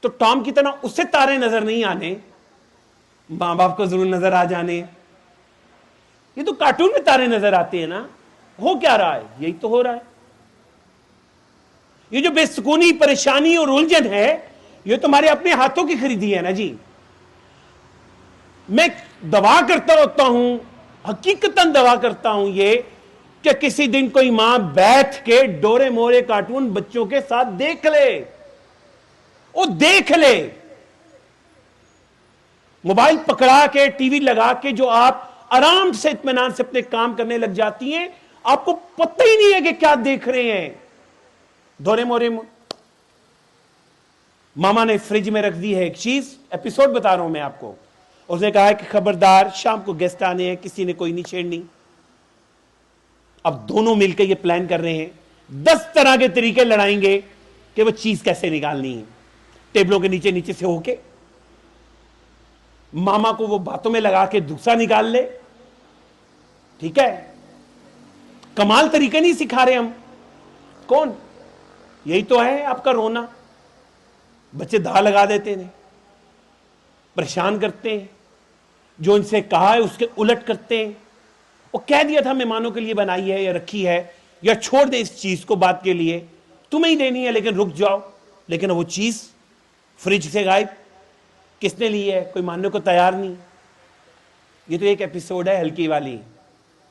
Speaker 1: تو ٹام کی طرح اس سے تارے نظر نہیں آنے, ماں باپ کو ضرور نظر آ جانے. یہ تو کارٹون میں تارے نظر آتے ہیں نا. ہو کیا رہا ہے؟ یہی تو ہو رہا ہے. یہ جو بے سکونی, پریشانی اور الجھن ہے, یہ تمہارے اپنے ہاتھوں کی خریدی ہے نا جی. میں دعا کرتا ہوتا ہوں, حقیقتاً دعا کرتا ہوں یہ کہ کسی دن کوئی ماں بیٹھ کے ڈورے مورے کارٹون بچوں کے ساتھ دیکھ لے. وہ دیکھ لے. موبائل پکڑا کے, ٹی وی لگا کے جو آپ آرام سے اطمینان سے اپنے کام کرنے لگ جاتی ہیں, آپ کو پتہ ہی نہیں ہے کہ کیا دیکھ رہے ہیں. ڈورے مورے ماما نے فریج میں رکھ دی ہے ایک چیز, ایپیسوڈ بتا رہا ہوں میں آپ کو. اس نے کہا ہے کہ خبردار شام کو گیسٹ آنے ہیں, کسی نے کوئی نہیں چھیڑنی. اب دونوں مل کے یہ پلان کر رہے ہیں, 10 طرح کے طریقے لڑائیں گے کہ وہ چیز کیسے نکالنی ہے. ٹیبلوں کے نیچے نیچے سے ہو کے ماما کو وہ باتوں میں لگا کے دوسرا نکال لے. ٹھیک ہے, کمال طریقے نہیں سکھا رہے ہم. کون؟ یہی تو ہے آپ کا رونا. بچے دھا لگا دیتے ہیں, پریشان کرتے ہیں, جو ان سے کہا ہے اس کے الٹ کرتے ہیں. وہ کہہ دیا تھا مہمانوں کے لیے بنائی ہے یا رکھی ہے, یا چھوڑ دے اس چیز کو بات کے لیے, تمہیں ہی دینی ہے لیکن رک جاؤ. لیکن وہ چیز فریج سے غائب. کس نے لی ہے؟ کوئی ماننے کو تیار نہیں. یہ تو ایک ایپیسوڈ ہے ہلکی والی,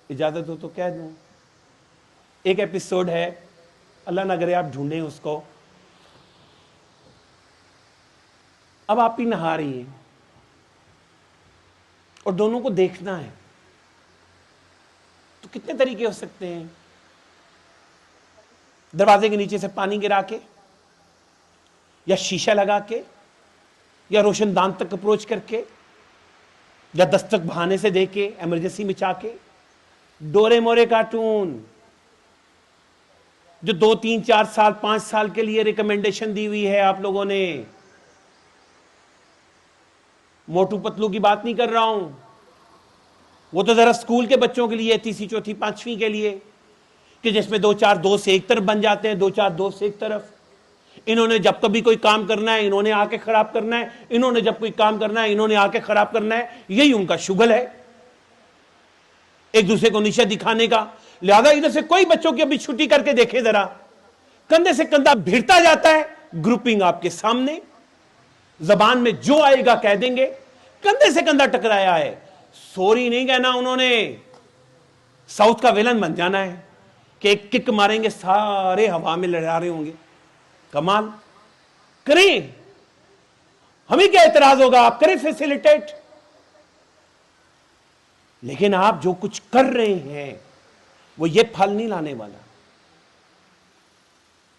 Speaker 1: اجازت ہو تو کہہ دوں. ایک ایپیسوڈ ہے, اللہ نہ کرے آپ ڈھونڈیں اس کو. اب آپ ہی نہا رہی ہیں اور دونوں کو دیکھنا ہے, تو کتنے طریقے ہو سکتے ہیں. دروازے کے نیچے سے پانی گرا کے, یا شیشہ لگا کے, یا روشن دان تک اپروچ کر کے, یا دستک بہانے سے دے کے, ایمرجنسی میں چاہ کے. ڈورے مورے کارٹون جو 2 3 4 سال 5 سال کے لیے ریکمنڈیشن دی ہوئی ہے آپ لوگوں نے. موٹو پتلو کی بات نہیں کر رہا ہوں, وہ تو ذرا اسکول کے بچوں کے لیے, 3ری 4تھی 5ویں کے لیے, کہ جس میں 2 4 دوست ایک طرف بن جاتے ہیں, 2 4 دوست ایک طرف. انہوں نے جب کبھی کوئی کام کرنا ہے انہوں نے آ کے خراب کرنا ہے, انہوں نے جب کوئی کام کرنا ہے انہوں نے آ کے خراب کرنا ہے. یہی ان کا شغل ہے, ایک دوسرے کو نیچے دکھانے کا. لہذا ادھر سے کوئی بچوں کی ابھی چھٹی کر کے دیکھے ذرا, کندھے سے کندھا بھیڑتا جاتا ہے, گروپنگ آپ کے سامنے, زبان میں جو آئے گا کہہ دیں گے. کندھے سے کندھا ٹکرایا ہے, سوری نہیں کہنا انہوں نے. ساؤتھ کا ویلن بن جانا ہے کہ ایک کک ماریں گے سارے ہوا میں لڑا رہے ہوں گے. کمال کریں, ہمیں کیا اعتراض ہوگا, آپ کریں فیسیلیٹیٹ. لیکن آپ جو کچھ کر رہے ہیں وہ یہ پھل نہیں لانے والا.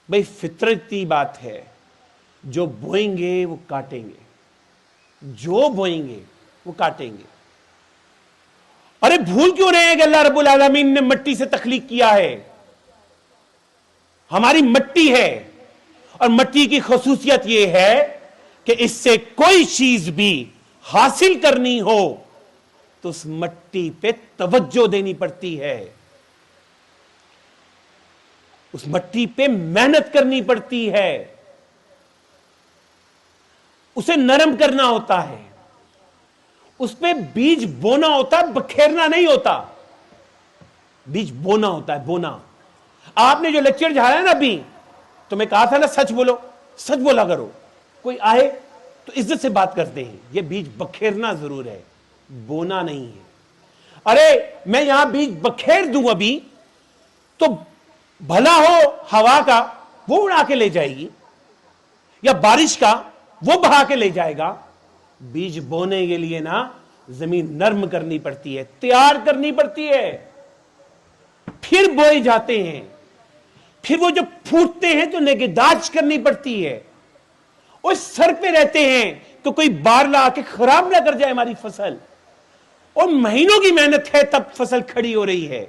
Speaker 1: بھئی فطرتی بات ہے, جو بوئیں گے وہ کاٹیں گے, جو بوئیں گے وہ کاٹیں گے. ارے بھول کیوں رہے ہیں کہ اللہ رب العالمین نے مٹی سے تخلیق کیا ہے, ہماری مٹی ہے, اور مٹی کی خصوصیت یہ ہے کہ اس سے کوئی چیز بھی حاصل کرنی ہو تو اس مٹی پہ توجہ دینی پڑتی ہے, اس مٹی پہ محنت کرنی پڑتی ہے, اسے نرم کرنا ہوتا ہے, اس پہ بیج بونا ہوتا ہے, بکھیرنا نہیں ہوتا. بیج بونا ہوتا ہے, بونا. آپ نے جو لیکچر جھاڑا ہے نا ابھی, تو میں کہا تھا نا سچ بولو, سچ بولا کرو. کوئی آئے تو عزت سے بات کرتے ہیں. یہ بیج بکھیرنا ضرور ہے, بونا نہیں ہے. ارے میں یہاں بیج بکھیر دوں ابھی تو بھلا ہو ہوا کا وہ اڑا کے لے جائے گی, یا بارش کا وہ بہا کے لے جائے گا. بیج بونے کے لیے نا زمین نرم کرنی پڑتی ہے, تیار کرنی پڑتی ہے, پھر بوئے جاتے ہیں, پھر وہ جب پھوٹتے ہیں تو نگہداشت کرنی پڑتی ہے, اور سر پہ رہتے ہیں کہ کوئی بار لا کے خراب نہ کر جائے ہماری فصل, اور مہینوں کی محنت ہے تب فصل کھڑی ہو رہی ہے.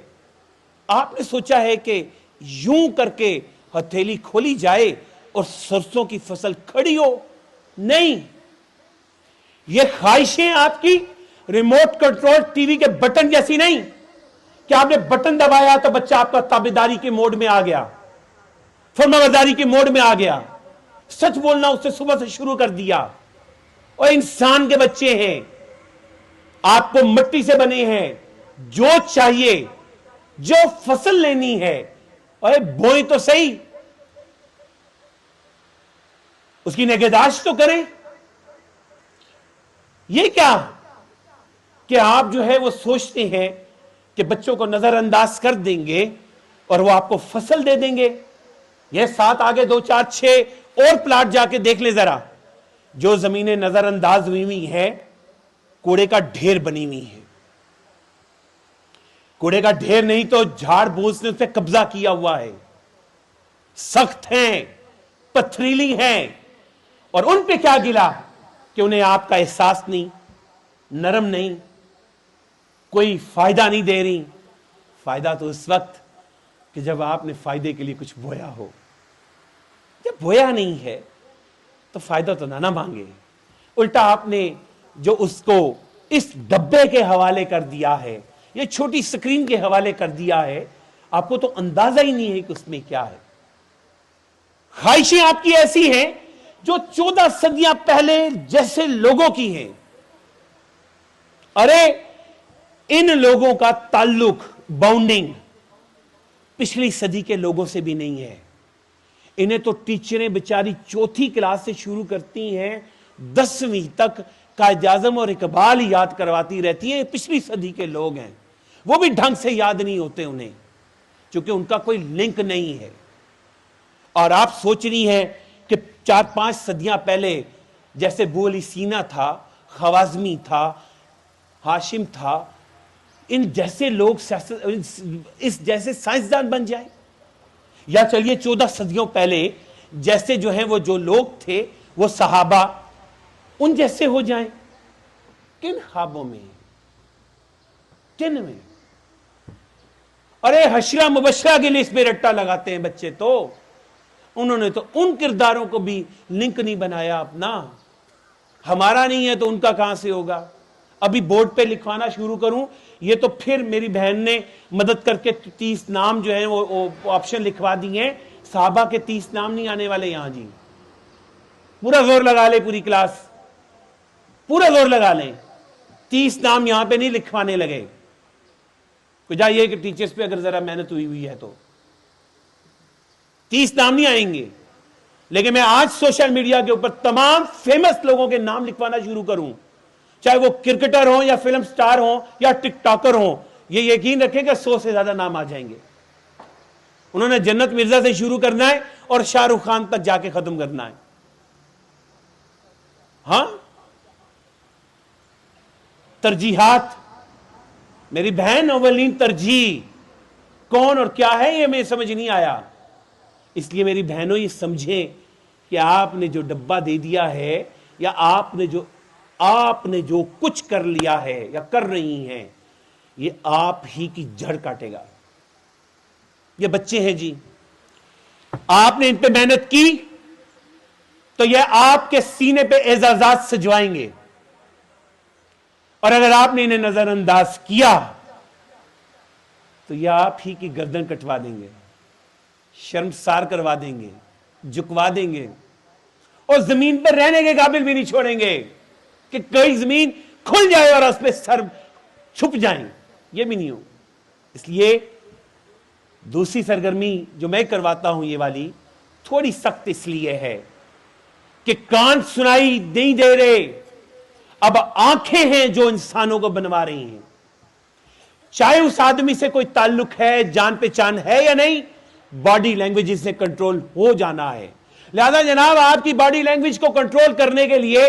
Speaker 1: آپ نے سوچا ہے کہ یوں کر کے ہتھیلی کھولی جائے اور سرسوں کی فصل کھڑی ہو؟ نہیں. یہ خواہشیں آپ کی ریموٹ کنٹرول ٹی وی کے بٹن جیسی نہیں کہ آپ نے بٹن دبایا تو بچہ آپ کا تابعداری کے موڈ میں آ گیا, فرمانبرداری کے موڈ میں آ گیا, سچ بولنا اس سے صبح سے شروع کر دیا. اور انسان کے بچے ہیں, آپ کو مٹی سے بنے ہیں, جو چاہیے جو فصل لینی ہے اور بوئیں تو صحیح, اس کی نگہداشت تو کریں. یہ کیا کہ آپ جو ہے وہ سوچتے ہیں کہ بچوں کو نظر انداز کر دیں گے اور وہ آپ کو فصل دے دیں گے. یہ 7 آگے 2 4 6 اور پلاٹ جا کے دیکھ لیں ذرا, جو زمینیں نظر انداز ہوئی ہوئی ہیں کوڑے کا ڈھیر بنی ہوئی ہے. کوڑے کا ڈھیر نہیں تو جھاڑ بوجھ نے اس پہ قبضہ کیا ہوا ہے, سخت ہیں, پتھریلی ہیں, اور ان پہ کیا گلا کہ انہیں آپ کا احساس نہیں, نرم نہیں, کوئی فائدہ نہیں دے رہی. فائدہ تو اس وقت کہ جب آپ نے فائدے کے لیے کچھ بویا ہو. جب بویا نہیں ہے تو فائدہ تو نہ مانگے, الٹا آپ نے جو اس کو اس ڈبے کے حوالے کر دیا ہے, یہ چھوٹی سکرین کے حوالے کر دیا ہے, آپ کو تو اندازہ ہی نہیں ہے کہ اس میں کیا ہے. خواہشیں آپ کی ایسی ہیں جو 14 صدیاں پہلے جیسے لوگوں کی ہیں. ارے ان لوگوں کا تعلق باؤنڈنگ پچھلی صدی کے لوگوں سے بھی نہیں ہے. انہیں تو ٹیچریں بیچاری 4تھی کلاس سے شروع کرتی ہیں, 10ویں تک قائد اعظم اور اقبال یاد کرواتی رہتی ہیں. پچھلی صدی کے لوگ ہیں, وہ بھی ڈھنگ سے یاد نہیں ہوتے انہیں, کیونکہ ان کا کوئی لنک نہیں ہے. اور آپ سوچ رہی ہیں کہ 4-5 صدیاں پہلے جیسے ابو علی سینا تھا, خوازمی تھا, ہاشم تھا, ان جیسے لوگ اس جیسے سائنسدان بن جائیں, یا چلیے 14 صدیوں پہلے جیسے جو ہیں وہ جو لوگ تھے وہ صحابہ, ان جیسے ہو جائیں. کن خوابوں میں, کن میں؟ ارے حشرہ مبشرہ کے لیے اس میں رٹا لگاتے ہیں بچے, تو انہوں نے تو ان کرداروں کو بھی لنک نہیں بنایا اپنا. ہمارا نہیں ہے تو ان کا کہاں سے ہوگا؟ ابھی بورڈ پہ لکھوانا شروع کروں یہ تو پھر میری بہن نے مدد کر کے 30 نام جو ہیں وہ آپشن لکھوا دیے ہیں. صحابہ کے 30 نام نہیں آنے والے یہاں جی. پورا زور لگا لے پوری کلاس, پورا زور لگا لیں, 30 نام یہاں پہ نہیں لکھوانے لگے. وجہ یہ کہ ٹیچرز پہ اگر ذرا محنت ہوئی ہے تو 30 نام نہیں آئیں گے. لیکن میں آج سوشل میڈیا کے اوپر تمام فیمس لوگوں کے نام لکھوانا شروع کروں, چاہے وہ کرکٹر ہوں یا فلم سٹار ہوں یا ٹک ٹاکر ہوں. یہ یقین رکھیں کہ 100 سے زیادہ نام آ جائیں گے. انہوں نے جنت مرزا سے شروع کرنا ہے اور شاہ رخ خان تک جا کے ختم کرنا ہے. ہاں, ترجیحات میری بہن, اولین ترجیح کون اور کیا ہے یہ میں سمجھ نہیں آیا. اس لیے میری بہنوں یہ سمجھیں کہ آپ نے جو ڈبہ دے دیا ہے یا آپ نے جو کچھ کر لیا ہے یا کر رہی ہیں, یہ آپ ہی کی جڑ کاٹے گا. یہ بچے ہیں جی, آپ نے ان پہ محنت کی تو یہ آپ کے سینے پہ اعزازات سجوائیں گے, اور اگر آپ نے انہیں نظر انداز کیا تو یہ آپ ہی کی گردن کٹوا دیں گے, شرمسار کروا دیں گے, جھکوا دیں گے, اور زمین پر رہنے کے قابل بھی نہیں چھوڑیں گے کہ کئی زمین کھل جائے اور اس پہ سر چھپ جائیں. یہ بھی نہیں ہو. اس لیے دوسری سرگرمی جو میں کرواتا ہوں یہ والی تھوڑی سخت اس لیے ہے کہ کان سنائی نہیں دے رہے, اب آنکھیں ہیں جو انسانوں کو بنوا رہی ہیں. چاہے اس آدمی سے کوئی تعلق ہے, جان پہچان ہے یا نہیں, باڈی لینگویج سے کنٹرول ہو جانا ہے. لہذا جناب آپ کی باڈی لینگویج کو کنٹرول کرنے کے لیے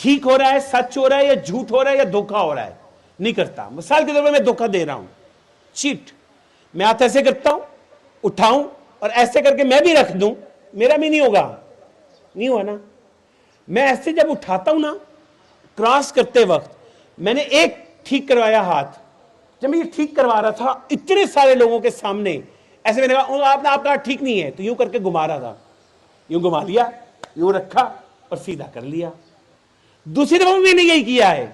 Speaker 1: ٹھیک ہو رہا ہے، سچ ہو رہا ہے یا جھوٹ ہو رہا ہے یا دھوکا ہو رہا ہے، نہیں کرتا. مثال کے طور پر میں دھوکا دے رہا ہوں، چیٹ، میں ہاتھ ایسے کرتا ہوں، اٹھاؤں اور ایسے کر کے میں بھی رکھ دوں، میرا بھی نہیں ہوگا، نہیں ہوا نا. میں ایسے جب اٹھاتا ہوں نا کراس کرتے وقت، میں نے ایک ٹھیک کروایا ہاتھ، جب میں یہ ٹھیک کروا رہا تھا اتنے سارے لوگوں کے سامنے ایسے میں نے کہا آپ کا ٹھیک نہیں ہے، تو یوں کر کے گھما رہا تھا، یوں گھما لیا، یوں رکھا اور سیدھا کر لیا. دوسری دفعہ میں نے یہی کیا ہے،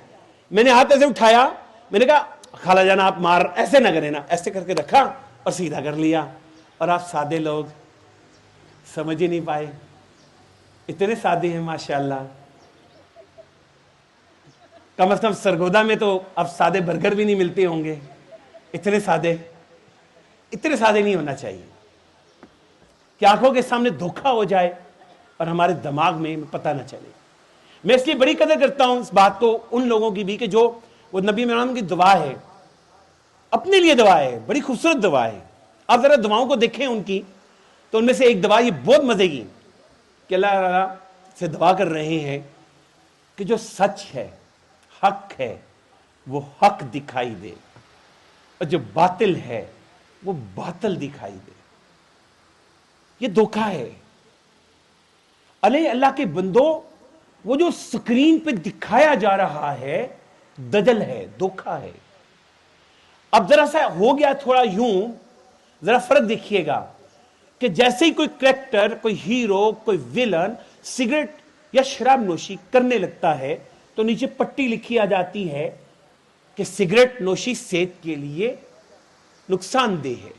Speaker 1: میں نے ہاتھ ایسے اٹھایا، میں نے کہا خالہ جان آپ مار ایسے نہ کریں نا، ایسے کر کے رکھا اور سیدھا کر لیا. اور آپ سادے لوگ سمجھ ہی نہیں پائے، اتنے سادے ہیں ماشاءاللہ. کم از کم سرگودا میں تو اب سادے برگر بھی نہیں ملتے ہوں گے، اتنے سادے نہیں ہونا چاہیے کہ آنکھوں کے سامنے دھوکا ہو جائے اور ہمارے دماغ میں پتہ نہ چلے. میں اس لیے بڑی قدر کرتا ہوں اس بات کو ان لوگوں کی بھی کہ جو وہ نبی محمد کی دعا ہے، اپنے لیے دعا ہے، بڑی خوبصورت دعا ہے. آپ ذرا دعاؤں کو دیکھیں ان کی، تو ان میں سے ایک دعا یہ بہت مزے کی کہ اللہ تعالیٰ سے دعا کر رہے ہیں کہ جو سچ ہے، حق ہے، وہ حق دکھائی دے، اور جو باطل ہے وہ باطل دکھائی دے. یہ دھوکا ہے. اللہ کے بندو، وہ جو سکرین پہ دکھایا جا رہا ہے دجل ہے، دھوکا ہے. اب ذرا سا ہو گیا تھوڑا یوں، ذرا فرق دیکھیے گا کہ جیسے ہی کوئی کریکٹر، کوئی ہیرو، کوئی ویلن سگریٹ یا شراب نوشی کرنے لگتا ہے تو نیچے پٹی لکھی آ جاتی ہے کہ سگریٹ نوشی صحت کے لیے نقصان دہ ہے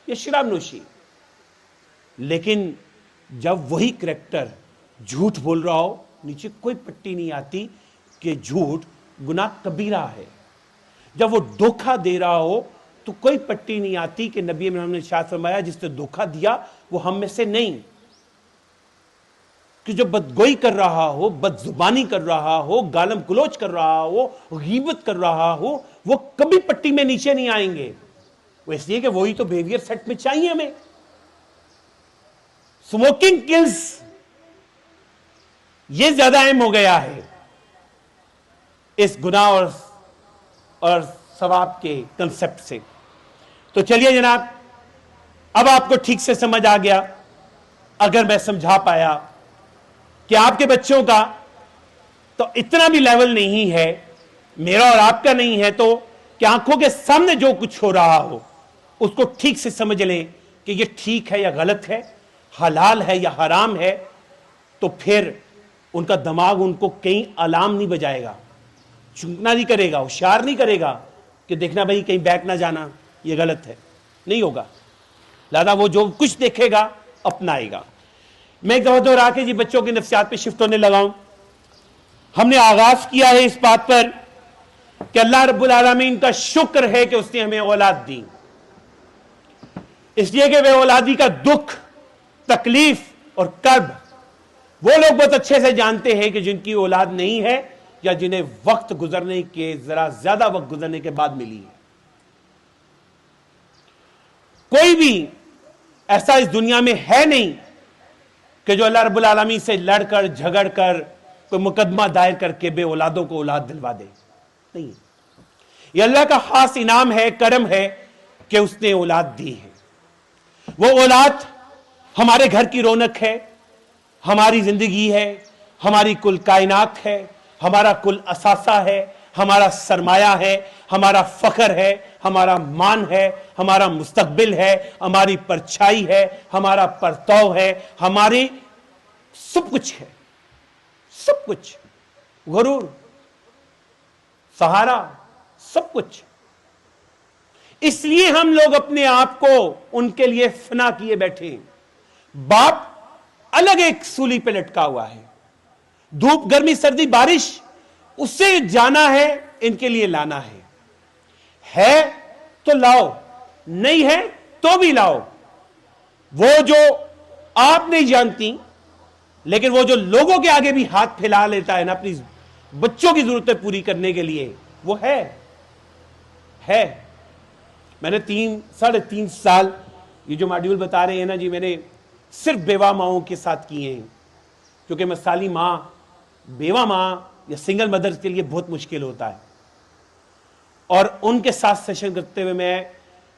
Speaker 1: یا شراب نوشی. لیکن جب وہی کریکٹر جھوٹ بول رہا ہو، نیچے کوئی پٹی نہیں آتی کہ جھوٹ گناہ کبیرہ ہے. جب وہ دھوکا دے رہا ہو تو کوئی پٹی نہیں آتی کہ نبی محمد نے ارشاد فرمایا جس نے دھوکا دیا وہ ہم میں سے نہیں. کہ جو بدگوئی کر رہا ہو، بد زبانی کر رہا ہو، گالم گلوچ کر رہا ہو، غیبت کر رہا ہو، وہ کبھی پٹی میں نیچے نہیں آئیں گے. وہ اس لیے کہ وہی تو بیہیویئر سیٹ میں چاہیے ہمیں. سموکنگ کلز، یہ زیادہ اہم ہو گیا ہے اس گناہ اور ثواب کے کنسپٹ سے. تو چلیے جناب، اب آپ کو ٹھیک سے سمجھ آ گیا، اگر میں سمجھا پایا کہ آپ کے بچوں کا تو اتنا بھی لیول نہیں ہے، میرا اور آپ کا نہیں ہے، تو کہ آنکھوں کے سامنے جو کچھ ہو رہا ہو اس کو ٹھیک سے سمجھ لیں کہ یہ ٹھیک ہے یا غلط ہے، حلال ہے یا حرام ہے. تو پھر ان کا دماغ ان کو کہیں الارم نہیں بجائے گا، چونکنا نہیں کرے گا، ہوشیار نہیں کرے گا کہ دیکھنا بھائی کہیں بیک نہ جانا، یہ غلط ہے، نہیں ہوگا. لہذا وہ جو کچھ دیکھے گا اپنائے گا. میں ایک دفعہ دوہرا کے بچوں کی نفسیات پہ شفٹ ہونے لگا ہوں. ہم نے آغاز کیا ہے اس بات پر کہ اللہ رب العالمین کا شکر ہے کہ اس نے ہمیں اولاد دی، اس لیے کہ بے اولادی کا دکھ، تکلیف اور کرب وہ لوگ بہت اچھے سے جانتے ہیں کہ جن کی اولاد نہیں ہے یا جنہیں وقت گزرنے کے ذرا زیادہ وقت گزرنے کے بعد ملی ہے. کوئی بھی ایسا اس دنیا میں ہے نہیں کہ جو اللہ رب العالمین سے لڑ کر جھگڑ کر کوئی مقدمہ دائر کر کے بے اولادوں کو اولاد دلوا دے. نہیں، یہ اللہ کا خاص انعام ہے، کرم ہے کہ اس نے اولاد دی ہے. وہ اولاد ہمارے گھر کی رونق ہے، ہماری زندگی ہے، ہماری کل کائنات ہے، ہمارا کل اثاثہ ہے، ہمارا سرمایہ ہے، ہمارا فخر ہے، ہمارا مان ہے، ہمارا مستقبل ہے، ہماری پرچھائی ہے، ہمارا پرتو ہے، ہماری سب کچھ ہے، سب کچھ، غرور، سہارا، سب کچھ. اس لیے ہم لوگ اپنے آپ کو ان کے لیے فنا کیے بیٹھے ہیں. باپ الگ ایک سولی پہ لٹکا ہوا ہے، دھوپ گرمی سردی بارش اس سے جانا ہے، ان کے لیے لانا ہے تو لاؤ، نہیں ہے تو بھی لاؤ. وہ جو آپ نہیں جانتی لیکن وہ جو لوگوں کے آگے بھی ہاتھ پھیلا لیتا ہے نا اپنی بچوں کی ضرورتیں پوری کرنے کے لیے، وہ ہے. میں نے 3.5 سال یہ جو ماڈیول بتا رہے ہیں نا جی، میں نے صرف بیوہ ماؤں کے ساتھ کیے ہیں، کیونکہ مثالی ماں، بیوہ ماں یا سنگل مدرز کے لیے بہت مشکل ہوتا ہے. اور ان کے ساتھ سیشن کرتے ہوئے میں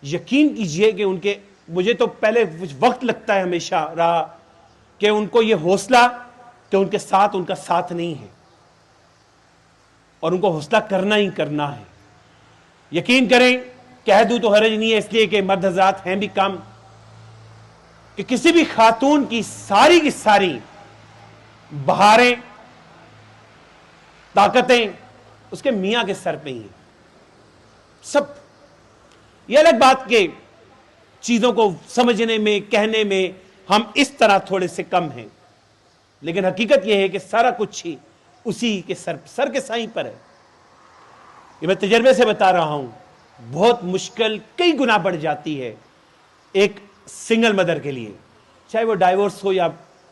Speaker 1: یقین کیجئے کہ ان کے مجھے تو پہلے کچھ وقت لگتا ہے ہمیشہ رہا کہ ان کو یہ حوصلہ کہ ان کے ساتھ ان کا ساتھ نہیں ہے اور ان کو حوصلہ کرنا ہی کرنا ہے. یقین کریں کہہ دوں تو حرج نہیں ہے اس لیے کہ مرد حضرات ہیں بھی کم کہ کسی بھی خاتون کی ساری بہاریں طاقتیں اس کے میاں کے سر پہ ہی ہیں سب. یہ الگ بات کہ چیزوں کو سمجھنے میں کہنے میں ہم اس طرح تھوڑے سے کم ہیں لیکن حقیقت یہ ہے کہ سارا کچھ ہی اسی کے سر کے سائیں پر ہے. یہ میں تجربے سے بتا رہا ہوں بہت مشکل کئی گنا بڑھ جاتی ہے ایک سنگل مدر کے لیے چاہے وہ ڈائیورس ہو یا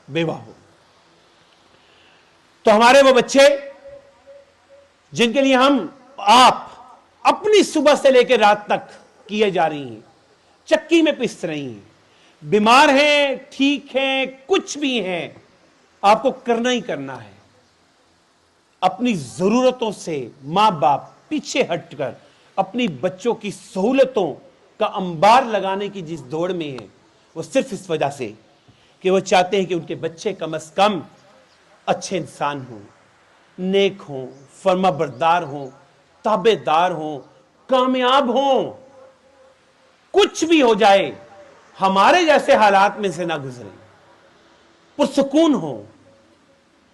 Speaker 1: بیوہ ہو. تو ہمارے وہ بچے جن کے لیے آپ اپنی صبح سے لے کے رات تک کیے جا رہی ہیں چکی میں پس رہی ہیں بیمار ہیں ٹھیک ہیں کچھ بھی ہیں آپ کو کرنا ہی کرنا ہے. اپنی ضرورتوں سے ماں باپ پیچھے ہٹ کر اپنی بچوں کی سہولتوں کا انبار لگانے کی جس دوڑ میں ہے وہ صرف اس وجہ سے کہ وہ چاہتے ہیں کہ ان کے بچے کم از کم اچھے انسان ہوں نیک ہوں فرما بردار ہوں تابع دار ہوں کامیاب ہوں. کچھ بھی ہو جائے ہمارے جیسے حالات میں سے نہ گزریں پرسکون ہوں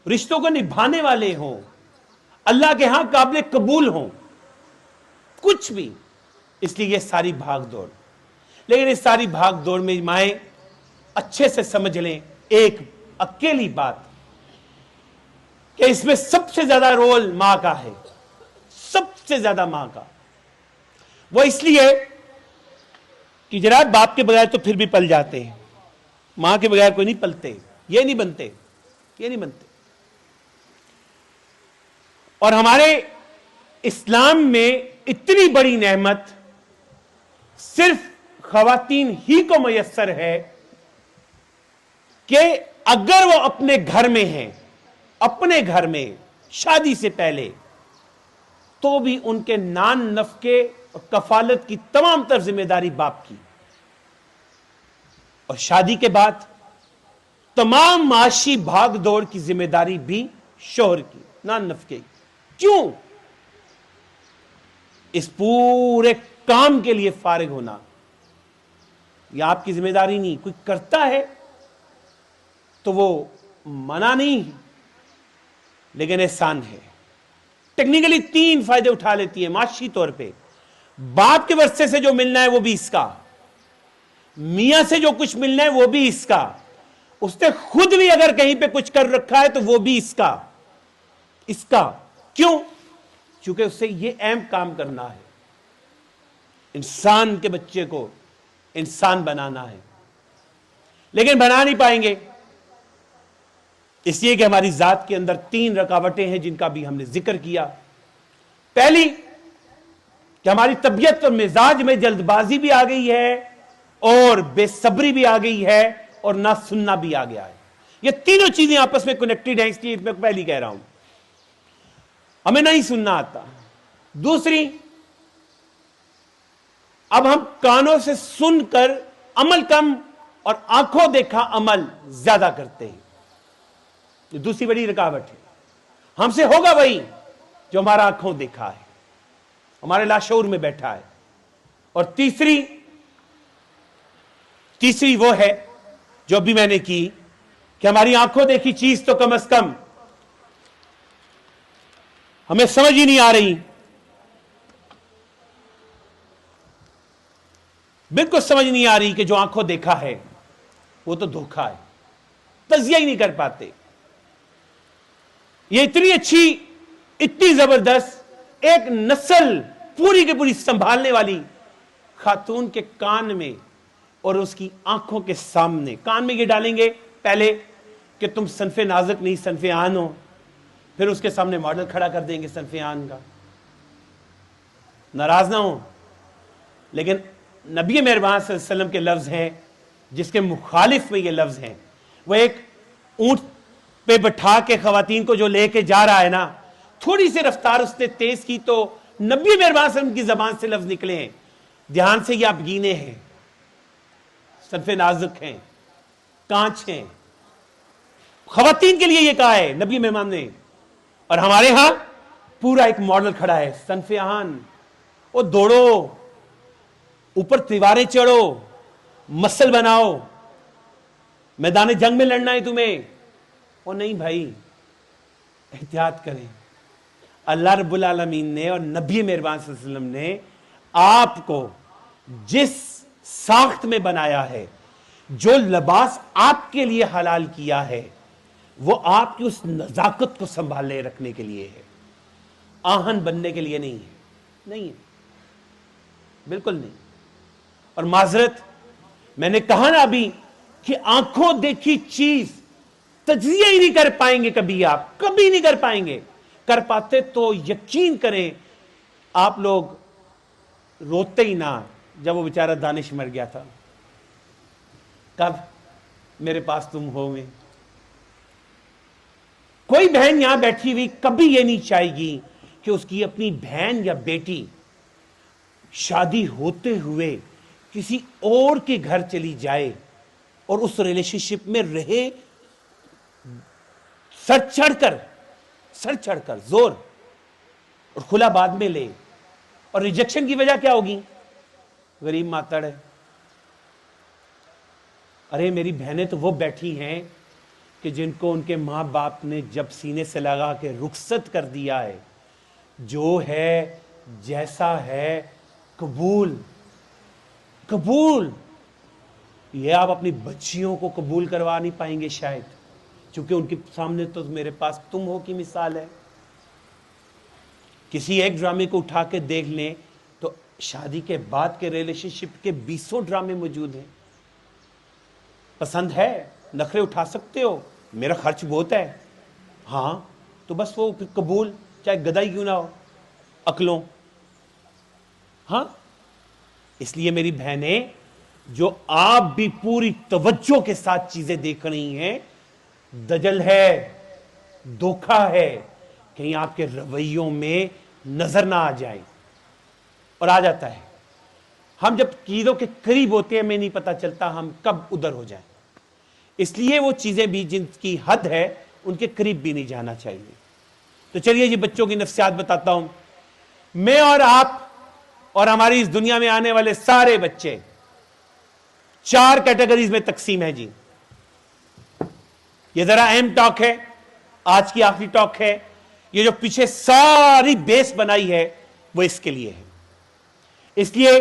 Speaker 1: رشتوں کو نبھانے والے ہوں اللہ کے ہاں قابل قبول ہوں کچھ بھی. اس لیے یہ ساری بھاگ دوڑ لیکن اس ساری بھاگ دوڑ میں مائیں اچھے سے سمجھ لیں ایک اکیلی بات کہ اس میں سب سے زیادہ رول ماں کا ہے سب سے زیادہ ماں کا. وہ اس لیے کہ جناب باپ کے بغیر تو پھر بھی پل جاتے ہیں ماں کے بغیر کوئی نہیں پلتے یہ نہیں بنتے. اور ہمارے اسلام میں اتنی بڑی نعمت صرف خواتین ہی کو میسر ہے کہ اگر وہ اپنے گھر میں ہیں اپنے گھر میں شادی سے پہلے تو بھی ان کے نان نفقے اور کفالت کی تمام تر ذمہ داری باپ کی اور شادی کے بعد تمام معاشی بھاگ دوڑ کی ذمہ داری بھی شوہر کی نان نفقے کی. کیوں؟ اس پورے کام کے لیے فارغ ہونا یہ آپ کی ذمہ داری نہیں. کوئی کرتا ہے تو وہ منع نہیں لیکن احسان ہے. ٹیکنیکلی 3 فائدے اٹھا لیتی ہے معاشی طور پہ. باپ کے ورثے سے جو ملنا ہے وہ بھی اس کا میاں سے جو کچھ ملنا ہے وہ بھی اس کا اس نے خود بھی اگر کہیں پہ کچھ کر رکھا ہے تو وہ بھی اس کا. کیوں؟ چونکہ اس سے یہ اہم کام کرنا ہے انسان کے بچے کو انسان بنانا ہے لیکن بنا نہیں پائیں گے اس لیے کہ ہماری ذات کے اندر 3 رکاوٹیں ہیں جن کا بھی ہم نے ذکر کیا. پہلی کہ ہماری طبیعت اور مزاج میں جلد بازی بھی آ گئی ہے اور بے صبری بھی آ گئی ہے اور نہ سننا بھی آ گیا ہے. یہ تینوں چیزیں آپس میں کنیکٹڈ ہیں اس لیے میں پہلی کہہ رہا ہوں ہمیں نہیں سننا آتا. دوسری اب ہم کانوں سے سن کر عمل کم اور آنکھوں دیکھا عمل زیادہ کرتے ہیں. یہ دوسری بڑی رکاوٹ ہے. ہم سے ہوگا وہی جو ہمارا آنکھوں دیکھا ہے ہمارے لاشعور میں بیٹھا ہے. اور تیسری وہ ہے جو بھی میں نے کی کہ ہماری آنکھوں دیکھی چیز تو کم از کم ہمیں سمجھ ہی نہیں آ رہی بالکل سمجھ نہیں آ رہی کہ جو آنکھوں دیکھا ہے وہ تو دھوکا ہے تجزیہ ہی نہیں کر پاتے. یہ اتنی اچھی اتنی زبردست ایک نسل پوری کی پوری سنبھالنے والی خاتون کے کان میں اور اس کی آنکھوں کے سامنے کان میں یہ ڈالیں گے پہلے کہ تم صنف نازک نہیں صنف آن ہو پھر اس کے سامنے ماڈل کھڑا کر دیں گے صنف آن کا. ناراض نہ ہو لیکن نبی مہربان صلی اللہ علیہ وسلم کے لفظ ہیں جس کے مخالف میں یہ لفظ ہیں. وہ ایک اونٹ پہ بٹھا کے خواتین کو جو لے کے جا رہا ہے نا تھوڑی سی رفتار اس نے تیز کی تو نبی مہربان صلی اللہ علیہ وسلم کی زبان سے لفظ نکلے ہیں. دھیان سے یہ آپ گینے ہیں, صرف نازک ہیں, کانچ ہیں. خواتین کے لیے یہ کہا ہے نبی مہمان نے. اور ہمارے ہاں پورا ایک ماڈل کھڑا ہے, صنف آہن. وہ دوڑو, اوپر دیواریں چڑھو, مسل بناؤ, میدان جنگ میں لڑنا ہے تمہیں. وہ نہیں بھائی, احتیاط کریں. اللہ رب العالمین نے اور نبی مہربان صلی اللہ علیہ وسلم نے آپ کو جس ساخت میں بنایا ہے, جو لباس آپ کے لیے حلال کیا ہے, وہ آپ کی اس نزاکت کو سنبھالے رکھنے کے لیے ہے, آہن بننے کے لیے نہیں ہے. نہیں ہے, بالکل نہیں. اور معذرت, میں نے کہا نا ابھی کہ آنکھوں دیکھی چیز تجزیہ ہی نہیں کر پائیں گے کبھی, آپ کبھی نہیں کر پائیں گے. کر پاتے تو یقین کریں آپ لوگ روتے ہی نہ جب وہ بیچارہ دانش مر گیا تھا. کب میرے پاس تم ہو میں. کوئی بہن یہاں بیٹھی ہوئی کبھی یہ نہیں چاہے گی کہ اس کی اپنی بہن یا بیٹی شادی ہوتے ہوئے کسی اور کے گھر چلی جائے اور اس ریلیشن شپ میں رہے, سر چڑھ کر زور, اور کھلا بعد میں لے. اور ریجیکشن کی وجہ کیا ہوگی؟ غریب ماتڑ ہے. ارے میری بہنیں تو وہ بیٹھی ہیں کہ جن کو ان کے ماں باپ نے جب سینے سے لگا کے رخصت کر دیا ہے, جو ہے جیسا ہے قبول. یہ آپ اپنی بچیوں کو قبول کروا نہیں پائیں گے شاید, چونکہ ان کے سامنے تو میرے پاس تم ہو کی مثال ہے. کسی ایک ڈرامے کو اٹھا کے دیکھ لیں تو شادی کے بعد کے ریلیشن شپ کے 20 ڈرامے موجود ہیں. پسند ہے, نخرے اٹھا سکتے ہو, میرا خرچ بہت ہے, ہاں تو بس وہ قبول, چاہے گدائی کیوں نہ ہو, عقلوں. ہاں, اس لیے میری بہنیں, جو آپ بھی پوری توجہ کے ساتھ چیزیں دیکھ رہی ہیں, دجل ہے, دھوکہ ہے, کہیں آپ کے رویوں میں نظر نہ آ جائے. اور آ جاتا ہے. ہم جب چیزوں کے قریب ہوتے ہیں ہمیں نہیں پتا چلتا ہم کب ادھر ہو جائیں. اس لیے وہ چیزیں بھی جن کی حد ہے ان کے قریب بھی نہیں جانا چاہیے. تو چلیے جی بچوں کی نفسیات بتاتا ہوں. میں اور آپ اور ہماری اس دنیا میں آنے والے سارے بچے 4 کیٹیگریز میں تقسیم ہے جی. یہ ذرا اہم ٹاک ہے, آج کی آخری ٹاک ہے. یہ جو پیچھے ساری بیس بنائی ہے وہ اس کے لیے ہے. اس لیے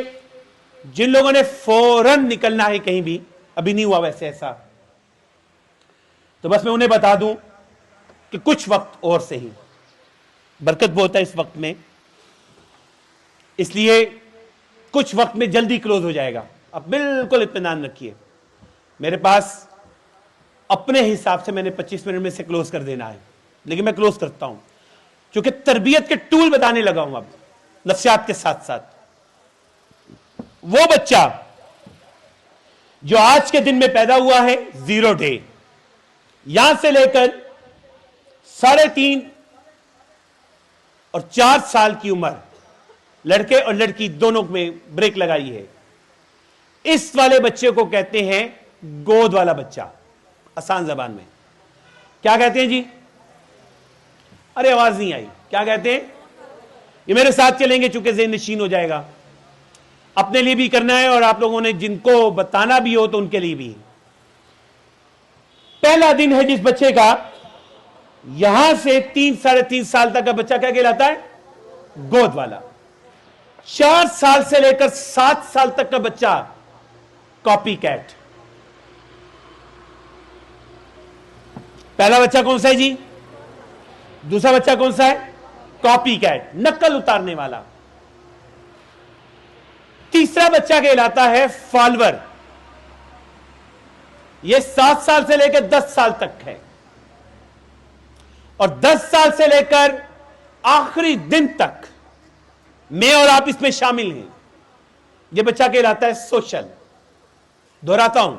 Speaker 1: جن لوگوں نے فوراً نکلنا ہے کہیں بھی, ابھی نہیں ہوا ویسے ایسا, تو بس میں انہیں بتا دوں کہ کچھ وقت اور سے ہی, برکت بہت ہے اس وقت میں, اس لیے کچھ وقت میں جلدی کلوز ہو جائے گا. اب بالکل اطمینان رکھیے, میرے پاس اپنے حساب سے میں نے 25 منٹ میں سے کلوز کر دینا ہے, لیکن میں کلوز کرتا ہوں کیونکہ تربیت کے ٹول بتانے لگا ہوں اب نفسیات کے ساتھ ساتھ. وہ بچہ جو آج کے دن میں پیدا ہوا ہے 0 ڈے, یہاں سے لے کر 3.5 اور 4 سال کی عمر, لڑکے اور لڑکی دونوں میں بریک لگائی ہے, اس والے بچے کو کہتے ہیں گود والا بچہ. آسان زبان میں کیا کہتے ہیں جی؟ ارے آواز نہیں آئی, کیا کہتے ہیں؟ یہ میرے ساتھ چلیں گے چونکہ ذہن نشین ہو جائے گا. اپنے لیے بھی کرنا ہے اور آپ لوگوں نے جن کو بتانا بھی ہو تو ان کے لیے بھی. پہلا دن ہے جس بچے کا, یہاں سے 3-3.5 سال تک کا بچہ کیا کہلاتا ہے؟ گود والا. 4 سال سے لے کر 7 سال تک کا بچہ کاپی کیٹ. پہلا بچہ کون سا ہے جی؟ دوسرا بچہ کون سا ہے؟ کاپی کیٹ, نقل اتارنے والا. تیسرا بچہ کہلاتا ہے فالوور. یہ 7 سال سے لے کر 10 سال تک ہے, اور 10 سال سے لے کر آخری دن تک میں اور آپ اس میں شامل ہیں. یہ بچہ کہلاتا ہے سوشل. دہراتا ہوں,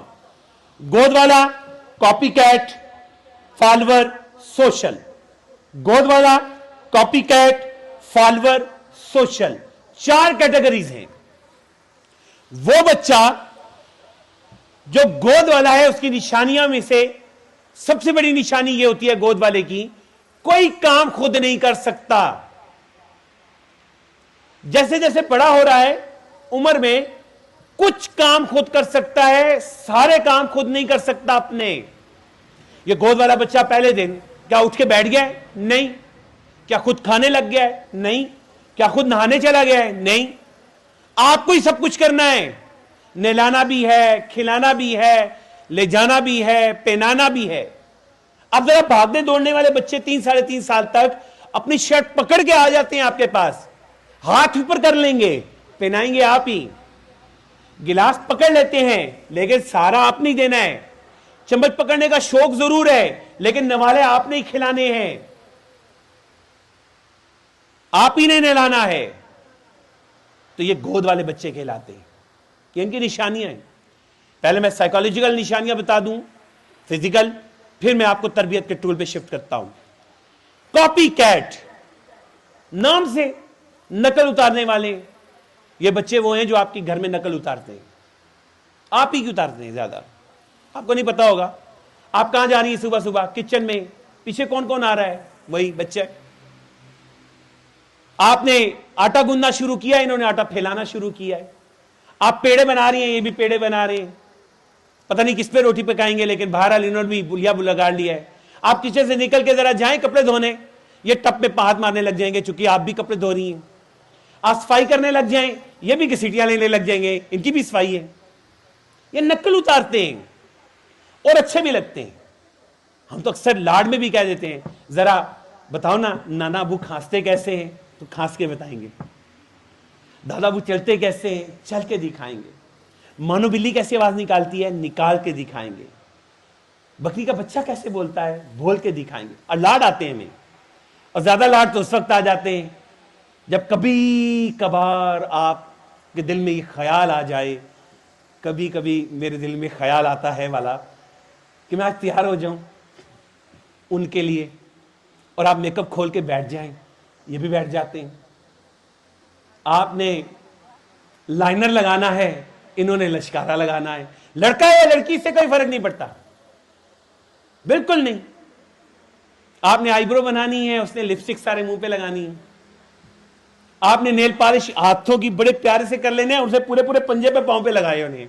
Speaker 1: گود والا, copycat, follower, social. Good والا, copycat, follower, social, 4 categories ہیں. وہ بچہ جو گود والا ہے اس کی نشانیاں میں سے سب سے بڑی نشانی یہ ہوتی ہے گود والے کی، کوئی کام خود نہیں کر سکتا. جیسے جیسے بڑا ہو رہا ہے عمر میں کچھ کام خود کر سکتا ہے، سارے کام خود نہیں کر سکتا اپنے. یہ گود والا بچہ پہلے دن کیا اٹھ کے بیٹھ گیا ہے؟ نہیں. کیا خود کھانے لگ گیا ہے؟ نہیں. کیا خود نہانے چلا گیا ہے؟ نہیں. آپ کو ہی سب کچھ کرنا ہے. نہلانا بھی ہے، کھلانا بھی ہے، لے جانا بھی ہے، پہنانا بھی ہے. اب ذرا بھاگنے دوڑنے والے بچے 3 ساڑھے 3 سال تک اپنی شرٹ پکڑ کے آ جاتے ہیں آپ کے پاس، ہاتھ اوپر کر لیں گے، پہنائیں گے آپ ہی. گلاس پکڑ لیتے ہیں لیکن سارا آپ نہیں دینا ہے. چمچ پکڑنے کا شوق ضرور ہے لیکن نوالے آپ نہیں کھلانے ہیں، آپ ہی نہیں نہلانا ہے. تو یہ گود والے بچے کہلاتے ہیں. یہ ان کی نشانیاں ہیں. پہلے میں سائیکالوجیکل نشانیاں بتا دوں، فزیکل، پھر میں آپ کو تربیت کے ٹول پہ شفٹ کرتا ہوں. کاپی کیٹ، نام سے نقل اتارنے والے. یہ بچے وہ ہیں جو آپ کے گھر میں نقل اتارتے ہیں، آپ ہی کی اتارتے ہیں. زیادہ آپ کو نہیں پتا ہوگا. آپ کہاں جا رہی ہیں صبح صبح؟ کچن میں. پیچھے کون کون آ رہا ہے؟ وہی بچہ. آپ نے آٹا گوندنا شروع کیا، انہوں نے آٹا پھیلانا شروع کیا ہے. آپ پیڑے بنا رہی ہیں، یہ بھی پیڑے بنا رہے ہیں. پتہ نہیں کس پہ روٹی پکائیں گے لیکن بہرحال انہوں نے بھی بلیا لگاڑ لیا ہے. آپ کچن سے نکل کے ذرا جائیں کپڑے دھونے، یہ ٹپ میں ہاتھ مارنے لگ جائیں گے چونکہ آپ بھی کپڑے دھو رہی ہیں. آپ صفائی کرنے لگ جائیں، یہ بھی گھسیٹیاں لینے لگ جائیں گے، ان کی بھی صفائی ہے. یہ نقل اتارتے ہیں اور اچھے بھی لگتے ہیں. ہم تو اکثر لاڈ میں بھی کہہ دیتے ہیں ذرا بتاؤ نا نانا ابو کھانستے کیسے ہیں، تو کھانس کے بتائیں گے. دادا ابو چلتے کیسے ہیں، چل کے دکھائیں گے. مانو بلی کیسی آواز نکالتی ہے، نکال کے دکھائیں گے. بکری کا بچہ کیسے بولتا ہے، بول کے دکھائیں گے. اور لاڈ آتے ہیں ہمیں، اور زیادہ لاڈ تو اس وقت آ جاتے ہیں جب کبھی کبھار آپ کے دل میں یہ خیال آ جائے. کبھی کبھی میرے دل میں خیال آتا ہے والا کہ میں آج تیار ہو جاؤں ان کے لیے، اور آپ میک اپ کھول کے بیٹھ جائیں. یہ بھی بیٹھ جاتے ہیں. آپ نے لائنر لگانا ہے، انہوں نے لشکارا لگانا ہے. لڑکا ہے یا لڑکی سے کوئی فرق نہیں پڑتا، بالکل نہیں. آپ نے آئی برو بنانی ہے، اس نے لپسٹک سارے منہ پہ لگانی ہے. آپ نے نیل پالش ہاتھوں کی بڑے پیارے سے کر لینے ہیں، اسے پورے پورے پنجے پہ پاؤں پہ لگائے انہیں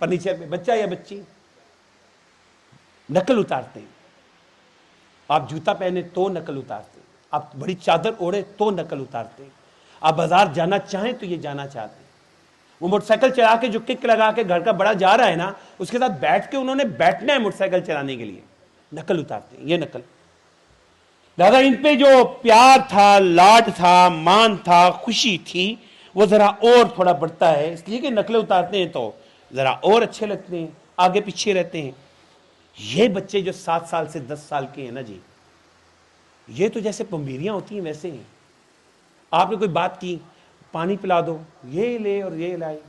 Speaker 1: فرنیچر پہ. بچہ یا بچی نقل اتارتے ہیں. آپ جوتا پہنے تو نقل اتارتے ہیں، آپ بڑی چادر اوڑے تو نقل اتارتے ہیں. آپ بازار جانا چاہیں تو یہ جانا چاہتے ہیں. وہ موٹر سائیکل چلا کے جو کک لگا کے گھر کا بڑا جا رہا ہے نا، اس کے ساتھ بیٹھ کے انہوں نے بیٹھنا ہے موٹر سائیکل چلانے کے لیے. نقل اتارتے ہیں. یہ نقل. لہذا ان پہ جو پیار تھا، لاڈ تھا، مان تھا، خوشی تھی، وہ ذرا اور تھوڑا بڑھتا ہے. اس لیے کہ نقلیں اتارتے ہیں تو ذرا اور اچھے لگتے ہیں، آگے پیچھے رہتے ہیں. یہ بچے جو 7 سال سے 10 سال کے ہیں نا جی، یہ تو جیسے پمبیریاں ہوتی ہیں ویسے ہیں. آپ نے کوئی بات کی، پانی پلا دو، یہ لے اور یہ لائے.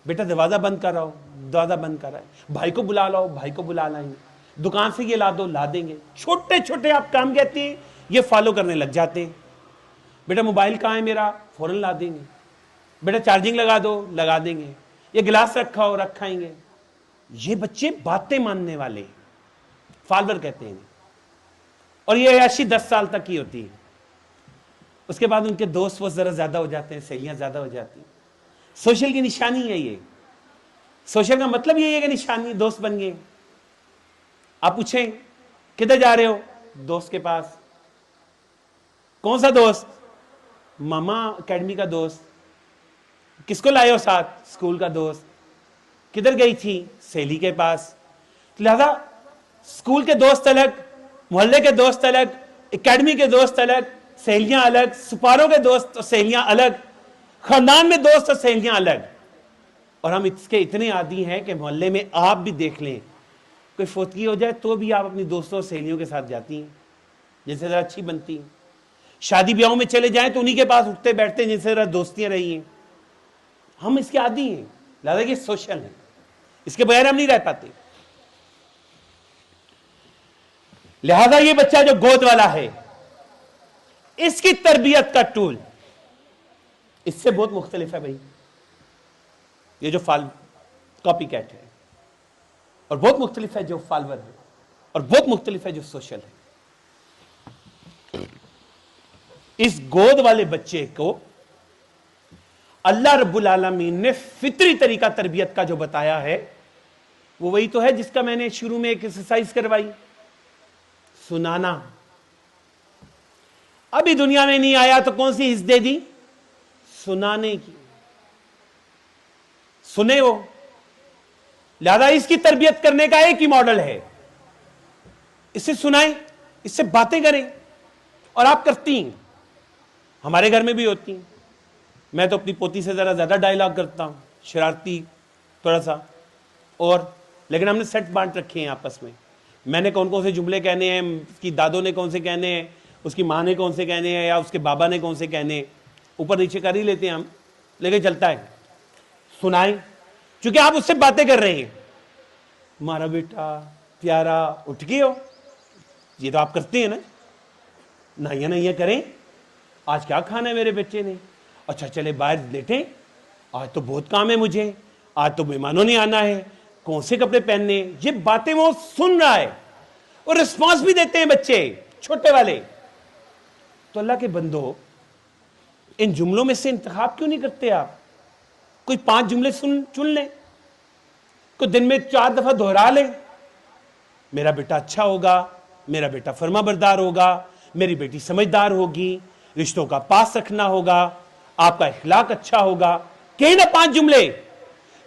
Speaker 1: بیٹا دروازہ بند کر رہا ہو، دروازہ بند کر رہا ہے. بھائی کو بلا لاؤ، بھائی کو بلا لائیں گے. دکان سے یہ لا دو، لا دیں گے. چھوٹے چھوٹے آپ کام کہتے ہیں، یہ فالو کرنے لگ جاتے ہیں. بیٹا موبائل کہاں ہے میرا، فوراً لا دیں گے. بیٹا چارجنگ لگا دو، لگا دیں گے. یہ گلاس رکھا ہو، رکھائیں گے. یہ بچے باتیں ماننے والے فالوور کہتے ہیں. اور یہ عیاشی 10 سال تک کی ہوتی ہے. اس کے بعد ان کے دوست وہ ذرا زیادہ ہو جاتے ہیں، سہیلیاں زیادہ ہو جاتی ہیں. سوشل کی نشانی ہے یہ. سوشل کا مطلب یہ ہے کہ نشانی دوست بن گئے. آپ پوچھیں کدھر جا رہے ہو، دوست کے پاس. کون سا دوست؟ ماما اکیڈمی کا دوست. کس کو لائے ہو ساتھ؟ اسکول کا دوست. کدھر گئی تھی؟ سہیلی کے پاس. لہذا اسکول کے دوست الگ، محلے کے دوست الگ، اکیڈمی کے دوست الگ، سہیلیاں الگ، سپاروں کے دوست اور سہیلیاں الگ، خاندان میں دوست اور سہیلیاں الگ. اور ہم اس کے اتنے عادی ہیں کہ محلے میں آپ بھی دیکھ لیں، کوئی فوتگی ہو جائے تو بھی آپ اپنی دوستوں اور سہیلیوں کے ساتھ جاتی ہیں جن سے ذرا اچھی بنتی ہیں. شادی بیاہوں میں چلے جائیں تو انہی کے پاس اٹھتے بیٹھتے ہیں جن سے ذرا دوستیاں رہی ہیں. ہم اس کے عادی ہیں. لہذا یہ سوشل ہے، اس کے بغیر ہم نہیں رہ پاتے. لہذا یہ بچہ جو گود والا ہے، اس کی تربیت کا ٹول اس سے بہت مختلف ہے بھائی. یہ جو کاپی کیٹ ہے، اور بہت مختلف ہے جو فالوور ہے، اور بہت مختلف ہے جو سوشل ہے. اس گود والے بچے کو اللہ رب العالمین نے فطری طریقہ تربیت کا جو بتایا ہے وہ وہی تو ہے جس کا میں نے شروع میں ایک ایکسرسائز کروائی، سنانا. ابھی دنیا میں نہیں آیا تو کون سی حص دے دی؟ سنانے کی. سنے وہ، لہذا اس کی تربیت کرنے کا ایک ہی ماڈل ہے، اسے سنائیں، اس سے باتیں کریں. اور آپ کرتی ہیں، ہمارے گھر میں بھی ہوتی ہیں. میں تو اپنی پوتی سے ذرا زیادہ ڈائلاگ کرتا ہوں، شرارتی تھوڑا سا، اور لیکن ہم نے سیٹ بانٹ رکھے ہیں آپس میں. میں نے کون سے جملے کہنے ہیں، اس کی دادوں نے کون سے کہنے ہیں، اس کی ماں نے کون سے کہنے ہیں، یا اس کے بابا نے کون سے کہنے ہیں. اوپر نیچے کر ہی لیتے ہیں ہم، لیکن چلتا ہے. سنائیں، چونکہ آپ اس سے باتیں کر رہے ہیں. ہمارا بیٹا پیارا اٹھ گئے ہو، یہ تو آپ کرتے ہیں نا. نہیں کریں، آج کیا کھانا ہے میرے بچے نے؟ اچھا چلے باہر لیٹیں، آج تو بہت کام ہے مجھے، آج تو مہمانوں نے آنا ہے، کون سے کپڑے پہننے. یہ باتیں وہ سن رہا ہے اور رسپانس بھی دیتے ہیں بچے چھوٹے والے. تو اللہ کے بندو، ان جملوں میں سے انتخاب کیوں نہیں کرتے آپ؟ کوئی 5 جملے چن لیں، کوئی دن میں 4 دفعہ دہرا لیں. میرا بیٹا اچھا ہوگا، میرا بیٹا فرما بردار ہوگا، میری بیٹی سمجھدار ہوگی، رشتوں کا پاس رکھنا ہوگا، آپ کا اخلاق اچھا ہوگا. کہیں نہ 5 جملے.